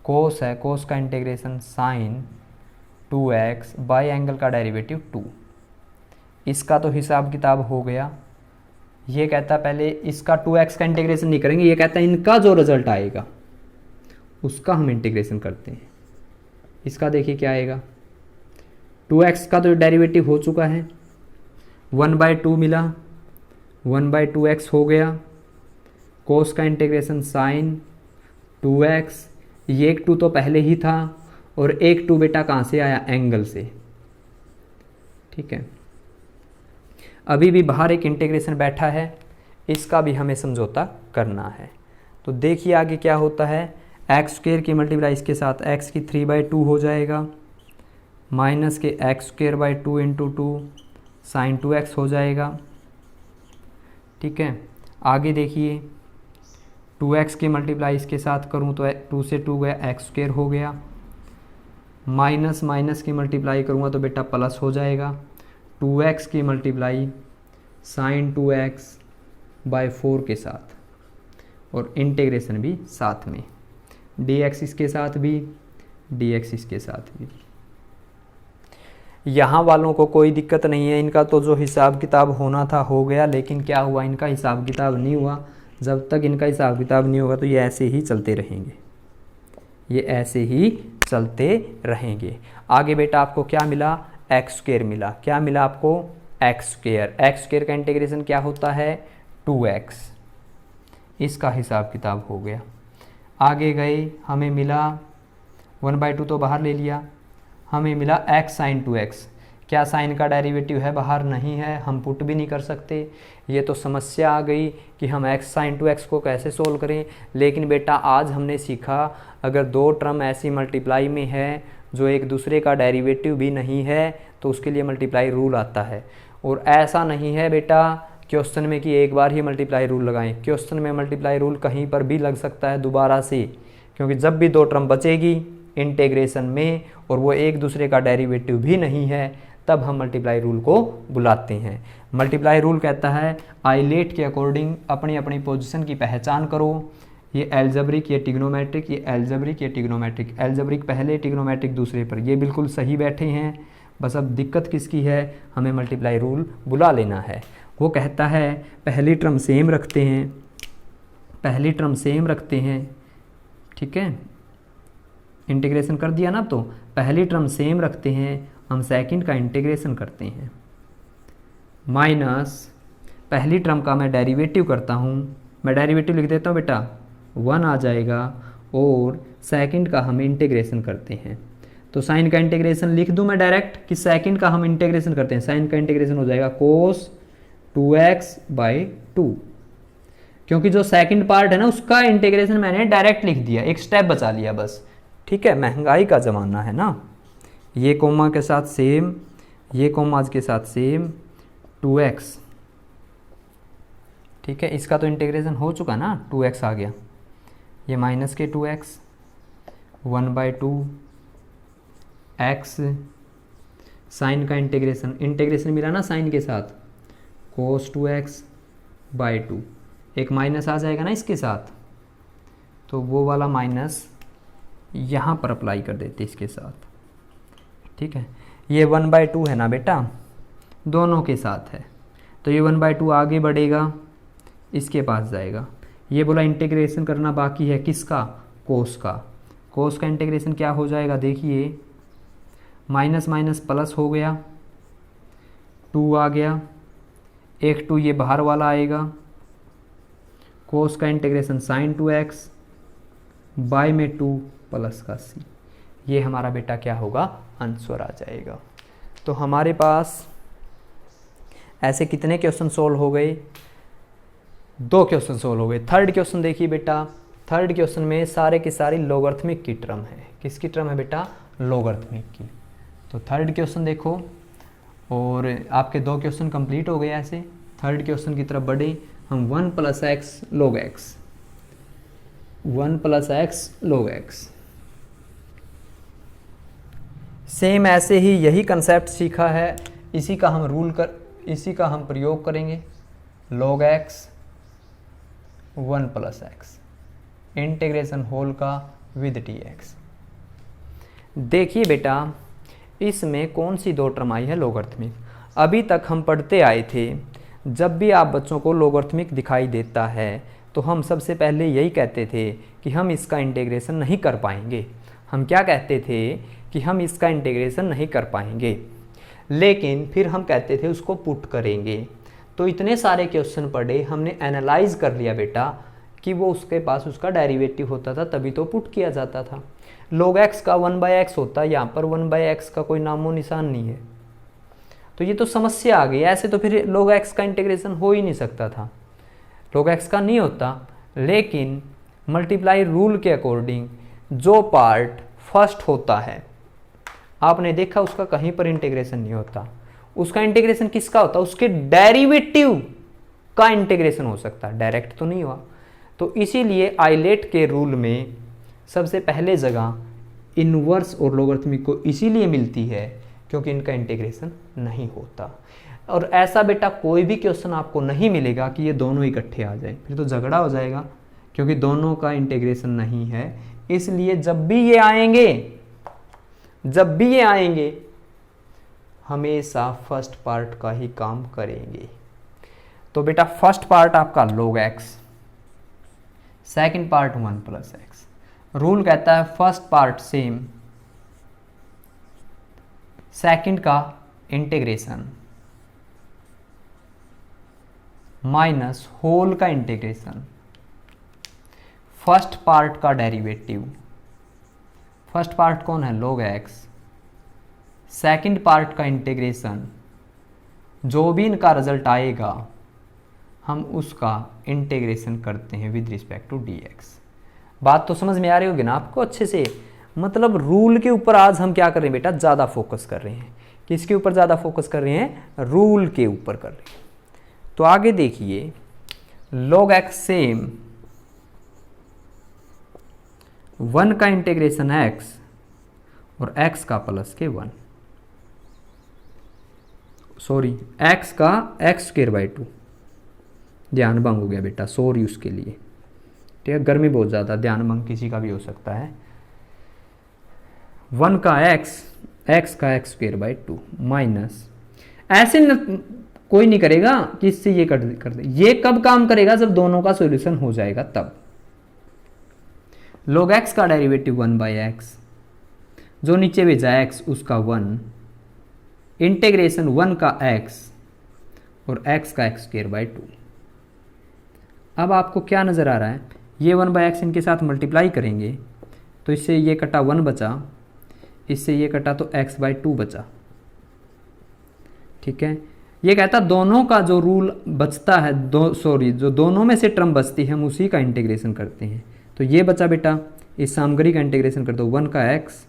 कोस है, कोस का integration sine 2x, by angle का डेरिवेटिव 2। इसका तो हिसाब किताब हो गया। ये कहता पहले इसका 2x का इंटीग्रेशन नहीं करेंगे, ये कहता है इनका जो रिजल्ट आएगा उसका हम इंटीग्रेशन करते हैं। इसका देखिए क्या आएगा, 2x का तो डेरिवेटिव हो चुका है, 1/2 मिला, 1/2x हो गया, कोस का इंटीग्रेशन साइन 2x, ये एक 2 तो पहले ही था, और एक 2 बेटा कहाँ से आया? एंगल से। ठीक है, अभी भी बाहर एक इंटीग्रेशन बैठा है, इसका भी हमें समझौता करना है। तो देखिए आगे क्या होता है, एक्स स्क्वायर की मल्टीप्लाई इसके साथ x की 3/2 हो जाएगा, माइनस के x²/2 × 2 साइन 2x हो जाएगा। ठीक है, आगे देखिए 2x की मल्टीप्लाई इसके साथ करूँ तो 2 से 2 गया, x² हो गया, माइनस माइनस की मल्टीप्लाई करूँगा तो बेटा प्लस हो जाएगा, 2x की मल्टीप्लाई साइन 2x/4 के साथ, और इंटीग्रेशन भी साथ में, dx इसके साथ भी, dx इसके साथ भी। यहाँ वालों को कोई दिक्कत नहीं है, इनका तो जो हिसाब किताब होना था हो गया, लेकिन क्या हुआ, इनका हिसाब किताब नहीं हुआ। जब तक इनका हिसाब किताब नहीं होगा तो ये ऐसे ही चलते रहेंगे, ये ऐसे ही चलते रहेंगे। आगे बेटा आपको क्या मिला? x² मिला। क्या मिला आपको? x²। x² का इंटीग्रेशन क्या होता है? 2x। इसका हिसाब किताब हो गया। आगे गए, हमें मिला 1/2 तो बाहर ले लिया, हमें मिला x साइन 2x। क्या साइन का डेरिवेटिव है? बाहर नहीं है, हम पुट भी नहीं कर सकते। ये तो समस्या आ गई कि हम x साइन 2x को कैसे सोल्व करें। लेकिन बेटा आज हमने सीखा, अगर दो टर्म ऐसी मल्टीप्लाई में है जो एक दूसरे का डेरिवेटिव भी नहीं है तो उसके लिए मल्टीप्लाई रूल आता है। और ऐसा नहीं है बेटा क्वेश्चन में कि एक बार ही मल्टीप्लाई रूल लगाएं, क्वेश्चन में मल्टीप्लाई रूल कहीं पर भी लग सकता है दोबारा से, क्योंकि जब भी दो टर्म बचेगी इंटीग्रेशन में और वो एक दूसरे का डेरिवेटिव भी नहीं है, तब हम मल्टीप्लाई रूल को बुलाते हैं। मल्टीप्लाई रूल कहता है आइलेट के अकॉर्डिंग अपनी अपनी पोजीशन की पहचान करो। ये एल्जेब्रिक, ये ट्रिग्नोमेट्रिक, ये एल्जेब्रिक, ये ट्रिग्नोमेट्रिक, एल्जेब्रिक पहले, ट्रिग्नोमेट्रिक दूसरे पर, ये बिल्कुल सही बैठे हैं। बस अब दिक्कत किसकी है, हमें मल्टीप्लाई रूल बुला लेना है। वो कहता है पहली टर्म सेम रखते हैं, पहली टर्म सेम रखते हैं, ठीक है, इंटीग्रेशन कर दिया ना, तो पहली टर्म सेम रखते हैं, हम सेकंड का इंटीग्रेशन करते हैं, माइनस पहली टर्म का मैं डेरिवेटिव करता हूँ, मैं डेरिवेटिव लिख देता हूँ बेटा 1 आ जाएगा, और सेकंड का हम इंटीग्रेशन करते हैं। तो साइन का इंटीग्रेशन लिख दूं मैं डायरेक्ट कि सेकंड का हम इंटीग्रेशन करते हैं, साइन का इंटीग्रेशन हो जाएगा cos 2x/2, क्योंकि जो सेकंड पार्ट है ना उसका इंटीग्रेशन मैंने डायरेक्ट लिख दिया, एक स्टेप बचा लिया बस। ठीक है, महंगाई का ज़माना है ना, ये कोमा के साथ सेम, ये कोमा के साथ सेम 2x। ठीक है, इसका तो इंटीग्रेशन हो चुका ना, 2x आ गया, ये माइनस के 2x 1/2 x, साइन का इंटीग्रेशन, इंटीग्रेशन मिला ना साइन के साथ, cos 2x/2, एक माइनस आ जाएगा ना इसके साथ, तो वो वाला माइनस यहाँ पर अप्लाई कर देते इसके साथ। ठीक है, ये 1/2 है ना बेटा, दोनों के साथ है, तो ये 1/2 आगे बढ़ेगा, इसके पास जाएगा। ये बोला इंटीग्रेशन करना बाकी है किसका, कोस का। कोस का इंटीग्रेशन क्या हो जाएगा, देखिए माइनस माइनस प्लस हो गया, 2 आ गया, एक 2 ये बाहर वाला आएगा, कोस का इंटीग्रेशन साइन 2x बाय में 2 प्लस का c, ये हमारा बेटा क्या होगा, आंसर आ जाएगा। तो हमारे पास ऐसे कितने क्वेश्चन सोल्व हो गए, 2 क्वेश्चन सोल्व हो गए। थर्ड क्वेश्चन देखिए बेटा, थर्ड क्वेश्चन में सारे के सारे लोगरिथमिक की टर्म है। किसकी टर्म है बेटा, लोगरिथमिक की। तो थर्ड क्वेश्चन देखो, और आपके 2 क्वेश्चन कंप्लीट हो गए। ऐसे थर्ड क्वेश्चन की तरफ बढ़े हम, 1 + x log x, 1 + x log x। Same ऐसे ही यही कंसेप्ट सीखा है, इसी का हम प्रयोग करेंगे। log x 1 + x, integration whole का विद dx। देखिए बेटा, इसमें कौन सी 2 टर्म आई है लोगरिथमिक। अभी तक हम पढ़ते आए थे, जब भी आप बच्चों को लोगरिथमिक दिखाई देता है तो हम सबसे पहले यही कहते थे कि हम इसका इंटीग्रेशन नहीं कर पाएंगे। हम क्या कहते थे कि हम इसका इंटीग्रेशन नहीं कर पाएंगे, लेकिन फिर हम कहते थे उसको पुट करेंगे। तो इतने सारे क्वेश्चन पढ़े, हमने एनालाइज कर लिया बेटा कि वो उसके पास उसका डेरिवेटिव होता था, तभी तो पुट किया जाता था। log x का 1/x होता है, यहाँ पर 1/x का कोई नामो निशान नहीं है, तो ये तो समस्या आ गई। ऐसे तो फिर log x का इंटीग्रेशन हो ही नहीं सकता था, log x का नहीं होता। लेकिन मल्टीप्लाई रूल के अकॉर्डिंग जो पार्ट फर्स्ट होता है, आपने देखा उसका कहीं पर इंटीग्रेशन नहीं होता। उसका इंटीग्रेशन किसका होता है, उसके डेरिवेटिव का इंटीग्रेशन हो सकता है, डायरेक्ट तो नहीं हुआ। तो इसीलिए आइलेट के रूल में सबसे पहले जगह इनवर्स और लोगरिथमिक को इसीलिए मिलती है क्योंकि इनका इंटीग्रेशन नहीं होता। और ऐसा बेटा कोई भी क्वेश्चन आपको नहीं मिलेगा कि ये दोनों इकट्ठे आ जाए, फिर तो झगड़ा हो जाएगा, क्योंकि दोनों का इंटीग्रेशन नहीं है। इसलिए जब भी ये आएंगे हमेशा फर्स्ट पार्ट का ही काम करेंगे। तो बेटा फर्स्ट पार्ट आपका log x, second part 1 + x। Rule कहता है फर्स्ट पार्ट सेम, सेकंड का इंटीग्रेशन माइनस होल का इंटीग्रेशन, फर्स्ट पार्ट का डेरिवेटिव। फर्स्ट पार्ट कौन है, log x, सेकंड पार्ट का इंटीग्रेशन, जो भी इनका रिजल्ट आएगा हम उसका इंटीग्रेशन करते हैं विद रिस्पेक्ट टू dx। बात तो समझ में आ रही होगी ना आपको अच्छे से। मतलब रूल के ऊपर आज हम क्या कर रहे हैं बेटा, ज़्यादा फोकस कर रहे हैं। किसके ऊपर ज़्यादा फोकस कर रहे हैं, रूल के ऊपर कर रहे हैं। तो आगे देखिए, log x सेम, 1 का इंटीग्रेशन x और x का प्लस के 1, सॉरी x का x²/2, ध्यान भंग हो गया बेटा, सॉरी उसके लिए। ठीक है, गर्मी बहुत ज़्यादा, ध्यान भंग किसी का भी हो सकता है। 1 का x का x² माइनस, ऐसे कोई नहीं करेगा कि इससे ये कर दे। ये कब काम करेगा, जब दोनों का सॉल्यूशन हो जाएगा तब। log x का डेरिवेटिव 1/x जो नीचे भेजा है x उसका 1, इंटीग्रेशन 1 का x और x का x²/2। अब आपको क्या नज़र आ रहा है, ये 1/x इनके साथ मल्टीप्लाई करेंगे तो इससे ये कटा 1 बचा, इससे ये कटा तो x/2 बचा। ठीक है, ये कहता दोनों का जो रूल बचता है, जो दोनों में से टर्म बचती है हम उसी का इंटीग्रेशन करते हैं। तो ये बचा बेटा, इस सामग्री का इंटीग्रेशन कर दो, 1 का x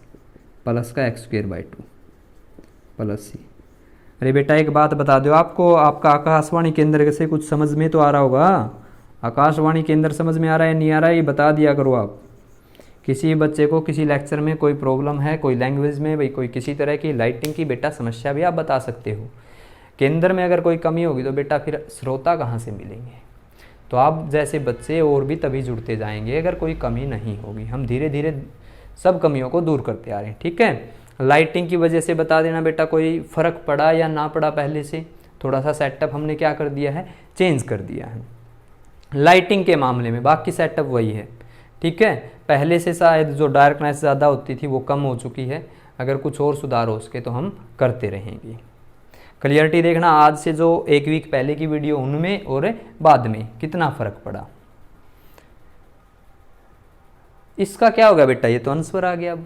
प्लस का x²/2 प्लस c। अरे बेटा एक बात बता दो, आपको आपका आकाशवाणी केंद्र से कुछ समझ में तो आ रहा होगा, आकाशवाणी केंद्र समझ में आ रहा है नहीं आ रहा है ये बता दिया करो आप। किसी बच्चे को किसी लेक्चर में कोई प्रॉब्लम है, कोई लैंग्वेज में, भाई कोई किसी तरह की लाइटिंग की बेटा समस्या भी आप बता सकते हो। केंद्र में अगर कोई कमी होगी तो बेटा फिर श्रोता कहाँ से मिलेंगे। तो आप जैसे बच्चे और भी तभी जुड़ते जाएंगे अगर कोई कमी नहीं होगी। हम धीरे धीरे सब कमियों को दूर करते आ रहे हैं। ठीक है, लाइटिंग की वजह से बता देना बेटा कोई फ़र्क पड़ा या ना पड़ा, पहले से थोड़ा सा सेटअप हमने क्या कर दिया है, चेंज कर दिया है लाइटिंग के मामले में, बाकी सेटअप वही है। ठीक है, पहले से शायद जो डार्कनेस ज़्यादा होती थी वो कम हो चुकी है, अगर कुछ और सुधार हो सके तो हम करते रहेंगे। क्लियरिटी देखना, आज से जो एक वीक पहले की वीडियो उनमें और बाद में कितना फ़र्क पड़ा। इसका क्या होगा बेटा, ये तो आंसर आ गया, अब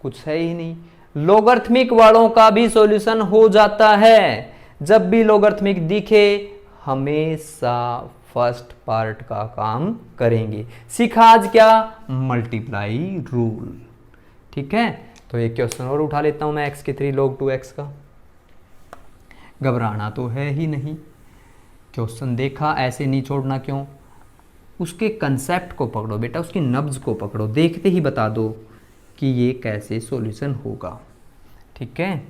कुछ है ही नहीं। लोगरिथमिक वालों का भी सॉल्यूशन हो जाता है, जब भी लोगरिथमिक दिखे हमेशा फर्स्ट पार्ट का काम करेंगे। सीखा आज क्या, मल्टीप्लाई रूल। ठीक है, तो एक क्वेश्चन और उठा लेता हूं मैं x³ log 2x का। घबराना तो है ही नहीं, क्वेश्चन देखा ऐसे नहीं छोड़ना। क्यों, उसके कंसेप्ट को पकड़ो बेटा, उसकी नब्ज को पकड़ो, देखते ही बता दो कि ये कैसे सॉल्यूशन होगा। ठीक है,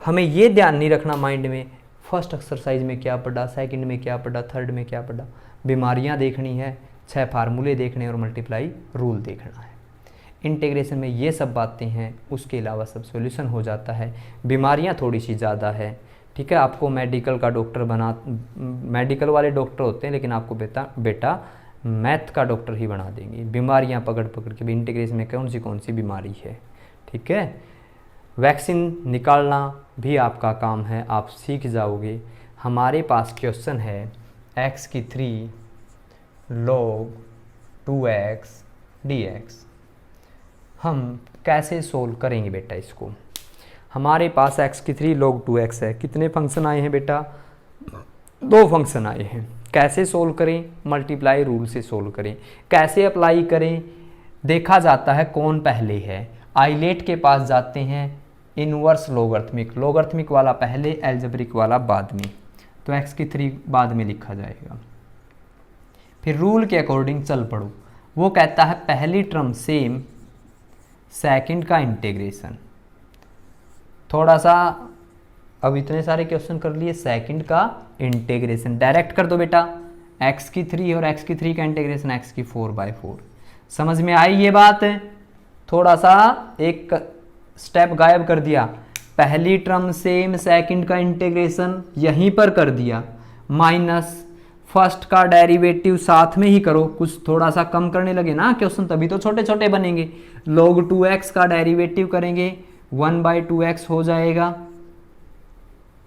हमें ये ध्यान नहीं रखना माइंड में फर्स्ट एक्सरसाइज में क्या पढ़ा, सेकंड में क्या पढ़ा, थर्ड में क्या पढ़ा। बीमारियां देखनी है, 6 फार्मूले देखने और मल्टीप्लाई रूल देखना है। इंटीग्रेशन में ये सब बातें हैं, उसके अलावा सब सॉल्यूशन हो जाता है। बीमारियां थोड़ी सी ज़्यादा है। ठीक है, आपको मेडिकल का डॉक्टर मेडिकल वाले डॉक्टर होते हैं, लेकिन आपको बेटा मैथ का डॉक्टर ही बना देंगे। बीमारियां पकड़ पकड़ के भी इंटीग्रेशन में कौन सी बीमारी है। ठीक है, वैक्सीन निकालना भी आपका काम है, आप सीख जाओगे। हमारे पास क्वेश्चन है x³ log 2x dx। हम कैसे सोल्व करेंगे बेटा इसको। हमारे पास x³ log 2x है, कितने फंक्शन आए हैं बेटा, 2 फंक्शन आए हैं। कैसे सोल्व करें, मल्टीप्लाई रूल से सोल्व करें। कैसे अप्लाई करें, देखा जाता है कौन पहले है। आइलेट के पास जाते हैं, इनवर्स लोगरिथमिक वाला पहले, एल्जेब्रिक वाला बाद में। तो x³ बाद में लिखा जाएगा। फिर रूल के अकॉर्डिंग चल पड़ो। वो कहता है पहली टर्म सेम, सेकंड का इंटीग्रेशन। थोड़ा सा अब इतने सारे क्वेश्चन कर लिए, सेकंड का इंटीग्रेशन डायरेक्ट कर दो बेटा। x³ और x³ का इंटीग्रेशन x⁴/4। समझ में आई ये बात। थोड़ा सा एक स्टेप गायब कर दिया, पहली टर्म सेम, सेकंड का इंटीग्रेशन यहीं पर कर दिया, माइनस फर्स्ट का डेरिवेटिव साथ में ही करो। कुछ थोड़ा सा कम करने लगे ना क्वेश्चन, तभी तो छोटे छोटे बनेंगे। log 2x का डेरिवेटिव करेंगे, 1/2x हो जाएगा।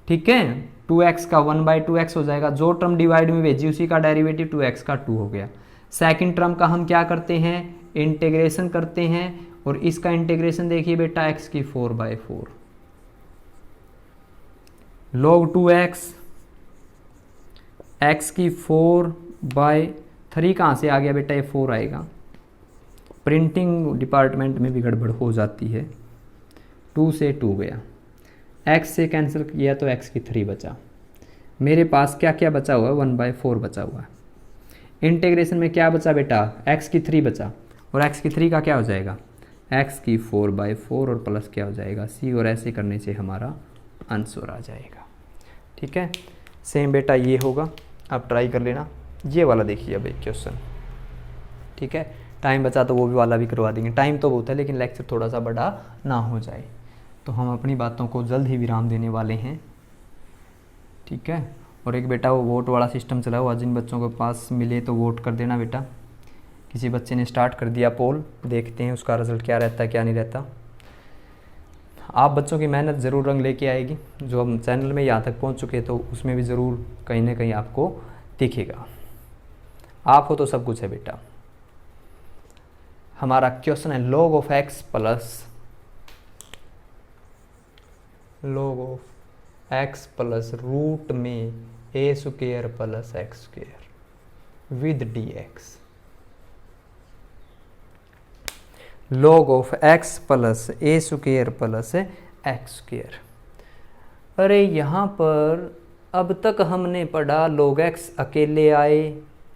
ठीक है, 2x का 1/2x हो जाएगा। जो टर्म डिवाइड में भेजी उसी का डेरिवेटिव 2x का 2 हो गया। सेकंड टर्म का हम क्या करते हैं, इंटीग्रेशन करते हैं, और इसका इंटीग्रेशन देखिए बेटा x⁴/4 log 2x x⁴/3 कहाँ से आ गया बेटा, ये 4 आएगा। प्रिंटिंग डिपार्टमेंट में भी गड़बड़ हो जाती है। 2 से 2 गया, x से कैंसिल किया तो x³ बचा। मेरे पास क्या क्या बचा हुआ है, 1/4 बचा हुआ है। इंटीग्रेशन में क्या बचा बेटा, x³ बचा, और x³ का क्या हो जाएगा, x⁴/4 और प्लस क्या हो जाएगा c, और ऐसे करने से हमारा आंसर आ जाएगा। ठीक है, सेम बेटा ये होगा, आप ट्राई कर लेना। ये वाला देखिए अब एक क्वेश्चन। ठीक है, टाइम बचा तो वो भी वाला भी करवा देंगे। टाइम तो बहुत है, लेकिन लेक्चर थोड़ा सा बड़ा ना हो जाए, तो हम अपनी बातों को जल्द ही विराम देने वाले हैं। ठीक है, और एक बेटा वो वोट वाला सिस्टम चला हुआ, जिन बच्चों के पास मिले तो वोट कर देना बेटा। किसी बच्चे ने स्टार्ट कर दिया पोल, देखते हैं उसका रिजल्ट क्या रहता है क्या नहीं रहता। आप बच्चों की मेहनत ज़रूर रंग लेके आएगी। जो हम चैनल में यहाँ तक पहुँच चुके तो उसमें भी ज़रूर कहीं ना कहीं आपको दिखेगा। आप हो तो सब कुछ है बेटा। हमारा क्वेश्चन है log of x plus root में a square plus x square with dx। log of x plus a square plus x square. अरे यहाँ पर अब तक हमने पढ़ा log x अकेले आए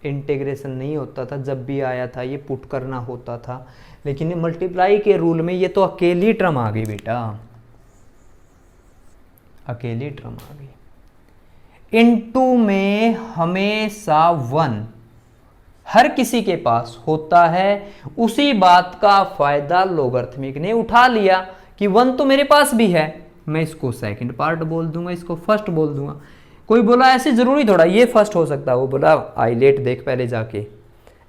इंटीग्रेशन नहीं होता था, जब भी आया था ये पुट करना होता था, लेकिन मल्टीप्लाई के रूल में ये तो अकेली टर्म आ गई बेटा, अकेली टर्म आ गई। इनटू में हमेशा 1 हर किसी के पास होता है। उसी बात का फायदा लोगरिथमिक ने उठा लिया कि 1 तो मेरे पास भी है, मैं इसको सेकंड पार्ट बोल दूंगा, इसको फर्स्ट बोल दूंगा। कोई बोला ऐसे जरूरी थोड़ा ये फर्स्ट हो सकता है, वो बोला आइलेट देख पहले जाके,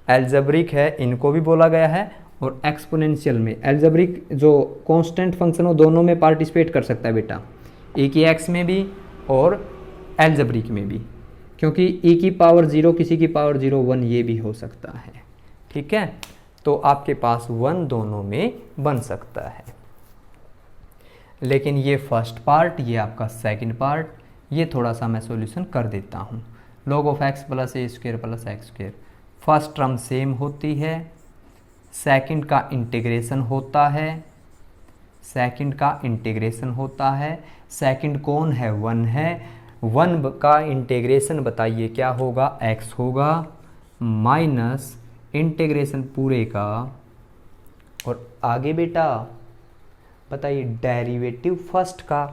एल्जेब्रिक है इनको भी बोला गया है, और एक्सपोनेंशियल में एल्जेब्रिक जो कांस्टेंट फंक्शन हो दोनों में पार्टिसिपेट कर सकता है बेटा, e की x में भी और एल्जेब्रिक में भी, क्योंकि e की पावर 0 किसी की पावर 0 1 ये भी हो सकता है। ठीक है, तो आपके पास 1 दोनों में बन सकता है। लेकिन ये फर्स्ट पार्ट, ये आपका सेकंड पार्ट, ये थोड़ा सा मैं सॉल्यूशन कर देता हूँ। log of x plus a square plus x square, first term same होती है, सेकंड का इंटीग्रेशन होता है, सेकंड का इंटीग्रेशन होता है, सेकंड कौन है 1 है, 1 का इंटीग्रेशन बताइए क्या होगा, x होगा माइनस इंटीग्रेशन पूरे का, और आगे बेटा बताइए डेरिवेटिव फर्स्ट का।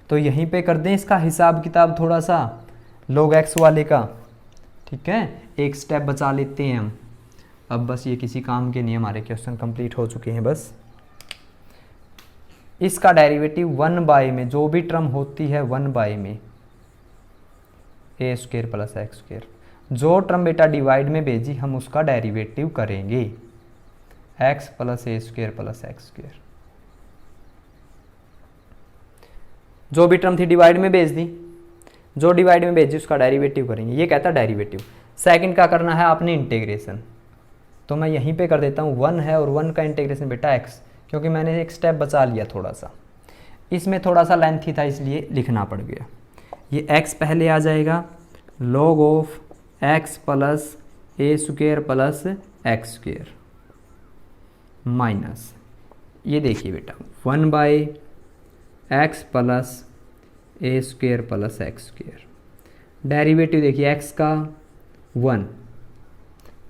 तो यहीं पे कर दें इसका हिसाब किताब थोड़ा सा log x वाले का। ठीक है, एक स्टेप बचा लेते हैं हम। अब बस ये किसी काम के नहीं, हमारे क्वेश्चन कंप्लीट हो चुके हैं। बस इसका डेरिवेटिव 1 में जो भी टर्म होती है 1 में ए स्क्वायर प्लस एक्स स्क्वायर, जो टर्म बेटा डिवाइड में भेजी हम उसका डेरिवेटिव करेंगे x plus a square plus x square. जो भी टर्म थी डिवाइड में भेज दी, जो डिवाइड में भेजी उसका डेरिवेटिव करेंगे, ये कहता है डेरिवेटिव। सेकंड का करना है आपने इंटीग्रेशन, तो मैं यहीं पे कर देता हूँ 1 है और 1 का इंटीग्रेशन बेटा x, क्योंकि मैंने एक स्टेप बचा लिया थोड़ा सा, इसमें थोड़ा सा लेंथी था इसलिए लिखना पड़ गया। ये x पहले आ जाएगा, log of x plus a square plus x square minus, ये देखिए बेटा 1/x plus a square plus x square. Derivative देखिए x का 1,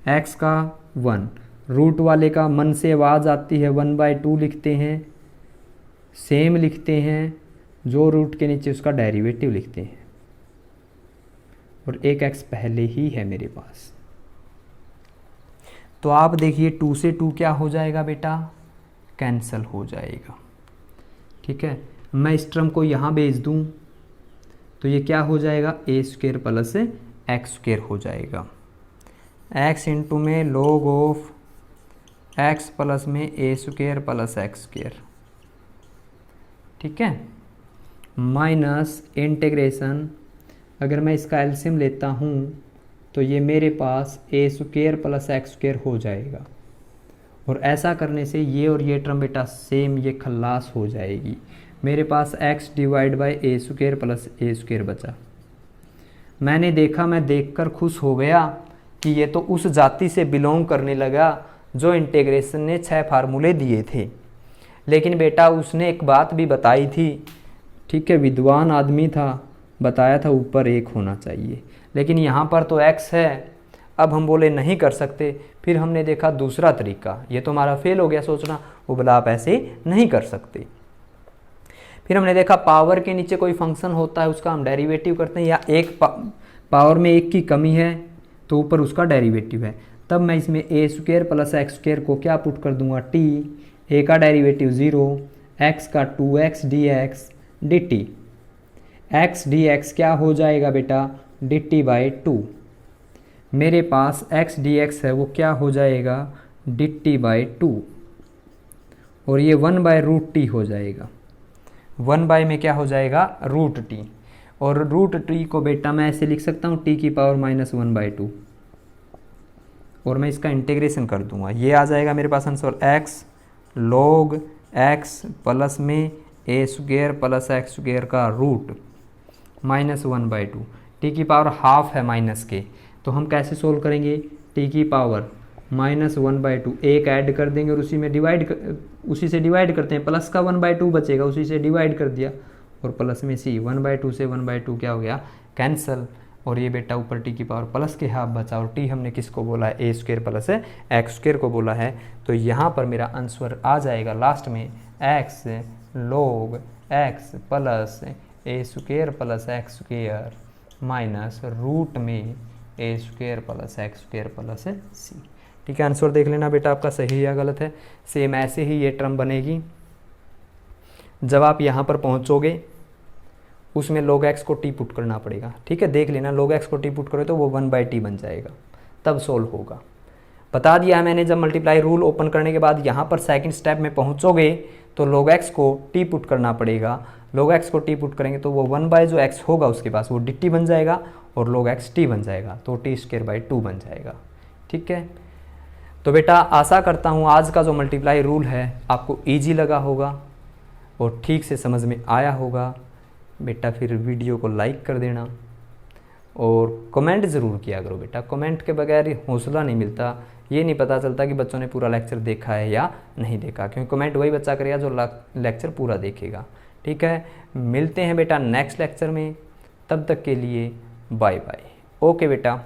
x का 1, रूट वाले का मन से आवाज़ आती है 1/2 लिखते हैं, सेम लिखते हैं, जो रूट के नीचे उसका डेरिवेटिव लिखते हैं, और एक x पहले ही है मेरे पास। तो आप देखिए 2 से 2 क्या हो जाएगा बेटा, कैंसल हो जाएगा। ठीक है, मैं इस टर्म को यहाँ भेज दूँ तो ये क्या हो जाएगा, ए स्क्वायर प्लस एक्स स्क्वायर हो जाएगा। x इंटू में log ऑफ x प्लस में ए स्क्वायर प्लस एक्स स्क्वायर, ठीक है, माइनस इंटीग्रेशन, अगर मैं इसका एलसीएम लेता हूँ तो ये मेरे पास ए स्क्वायर प्लस एक्स स्क्वायर हो जाएगा, और ऐसा करने से ये और ये टर्म बेटा सेम, ये खल्लास हो जाएगी। मेरे पास x divide by A square plus a square बचा। मैंने देखा, मैं देखकर खुश हो गया कि ये तो उस जाति से बिलोंग करने लगा जो इंटीग्रेशन ने 6 फार्मूले दिए थे। लेकिन बेटा उसने एक बात भी बताई थी, ठीक है, विद्वान आदमी था, बताया था ऊपर 1 होना चाहिए, लेकिन यहाँ पर तो x है। अब हम बोले नहीं कर सकते, फिर हमने देखा दूसरा तरीका, ये तो हमारा फेल हो गया सोचना, वो बोला आप ऐसे नहीं कर सकते। फिर हमने देखा पावर के नीचे कोई फंक्शन होता है उसका हम डेरिवेटिव करते हैं, या एक पावर में 1 की कमी है तो ऊपर उसका डेरिवेटिव है, तब मैं इसमें ए स्क्वायर प्लस एक्स स्क्वायर को क्या पुट कर दूंगा, टी, ए का डेरिवेटिव 0, एक्स का 2x dx dt, x dx क्या हो जाएगा बेटा, dt/2। मेरे पास x dx है वो क्या हो जाएगा, dt/2, और ये 1/√t हो जाएगा। 1 बाय में क्या हो जाएगा रूट टी, और रूट टी को बेटा मैं ऐसे लिख सकता हूँ टी की पावर -1/2, और मैं इसका इंटीग्रेशन कर दूंगा, ये आ जाएगा मेरे पास answer x log x plus में a square plus x square का रूट -1/2, टी की पावर हाफ है माइनस के, तो हम कैसे सोल्व करेंगे, टी की पावर -1/2 एक ऐड कर देंगे और उसी से डिवाइड करते हैं, प्लस का 1/2 बचेगा, उसी से डिवाइड कर दिया, और प्लस में सी 1/2 से 1/2 क्या हो गया कैंसल, और ये बेटा ऊपर टी की पावर प्लस के हाफ बचा, और टी हमने किसको बोला है ए स्क्वेयर प्लस एक्स स्क्वेयर को बोला है, तो यहाँ पर मेरा आंसर आ जाएगा लास्ट में x log x plus a square plus x square minus root में a square plus x square plus c. ठीक है, आंसर देख लेना बेटा आपका सही या गलत है। सेम ऐसे ही ये टर्म बनेगी जब आप यहाँ पर पहुँचोगे, उसमें log x को टी पुट करना पड़ेगा। ठीक है, देख लेना log x को टी पुट करो तो वो 1/t बन जाएगा, तब सोल्व होगा। बता दिया है मैंने, जब मल्टीप्लाई रूल ओपन करने के बाद यहाँ पर सेकंड स्टेप में पहुँचोगे तो log x को टी पुट करना पड़ेगा, log x को टी पुट करेंगे तो वो 1 जो x होगा उसके पास वो dt बन जाएगा, और log x t बन जाएगा, तो t²/2 बन जाएगा। ठीक है, तो बेटा आशा करता हूँ आज का जो मल्टीप्लाई रूल है आपको ईजी लगा होगा और ठीक से समझ में आया होगा। बेटा फिर वीडियो को लाइक कर देना और कमेंट ज़रूर किया करो बेटा, कमेंट के बगैर हौसला नहीं मिलता, ये नहीं पता चलता कि बच्चों ने पूरा लेक्चर देखा है या नहीं देखा, क्योंकि कमेंट वही बच्चा करेगा जो लेक्चर पूरा देखेगा। ठीक है, मिलते हैं बेटा नेक्स्ट लेक्चर में, तब तक के लिए बाय बाय। ओके बेटा।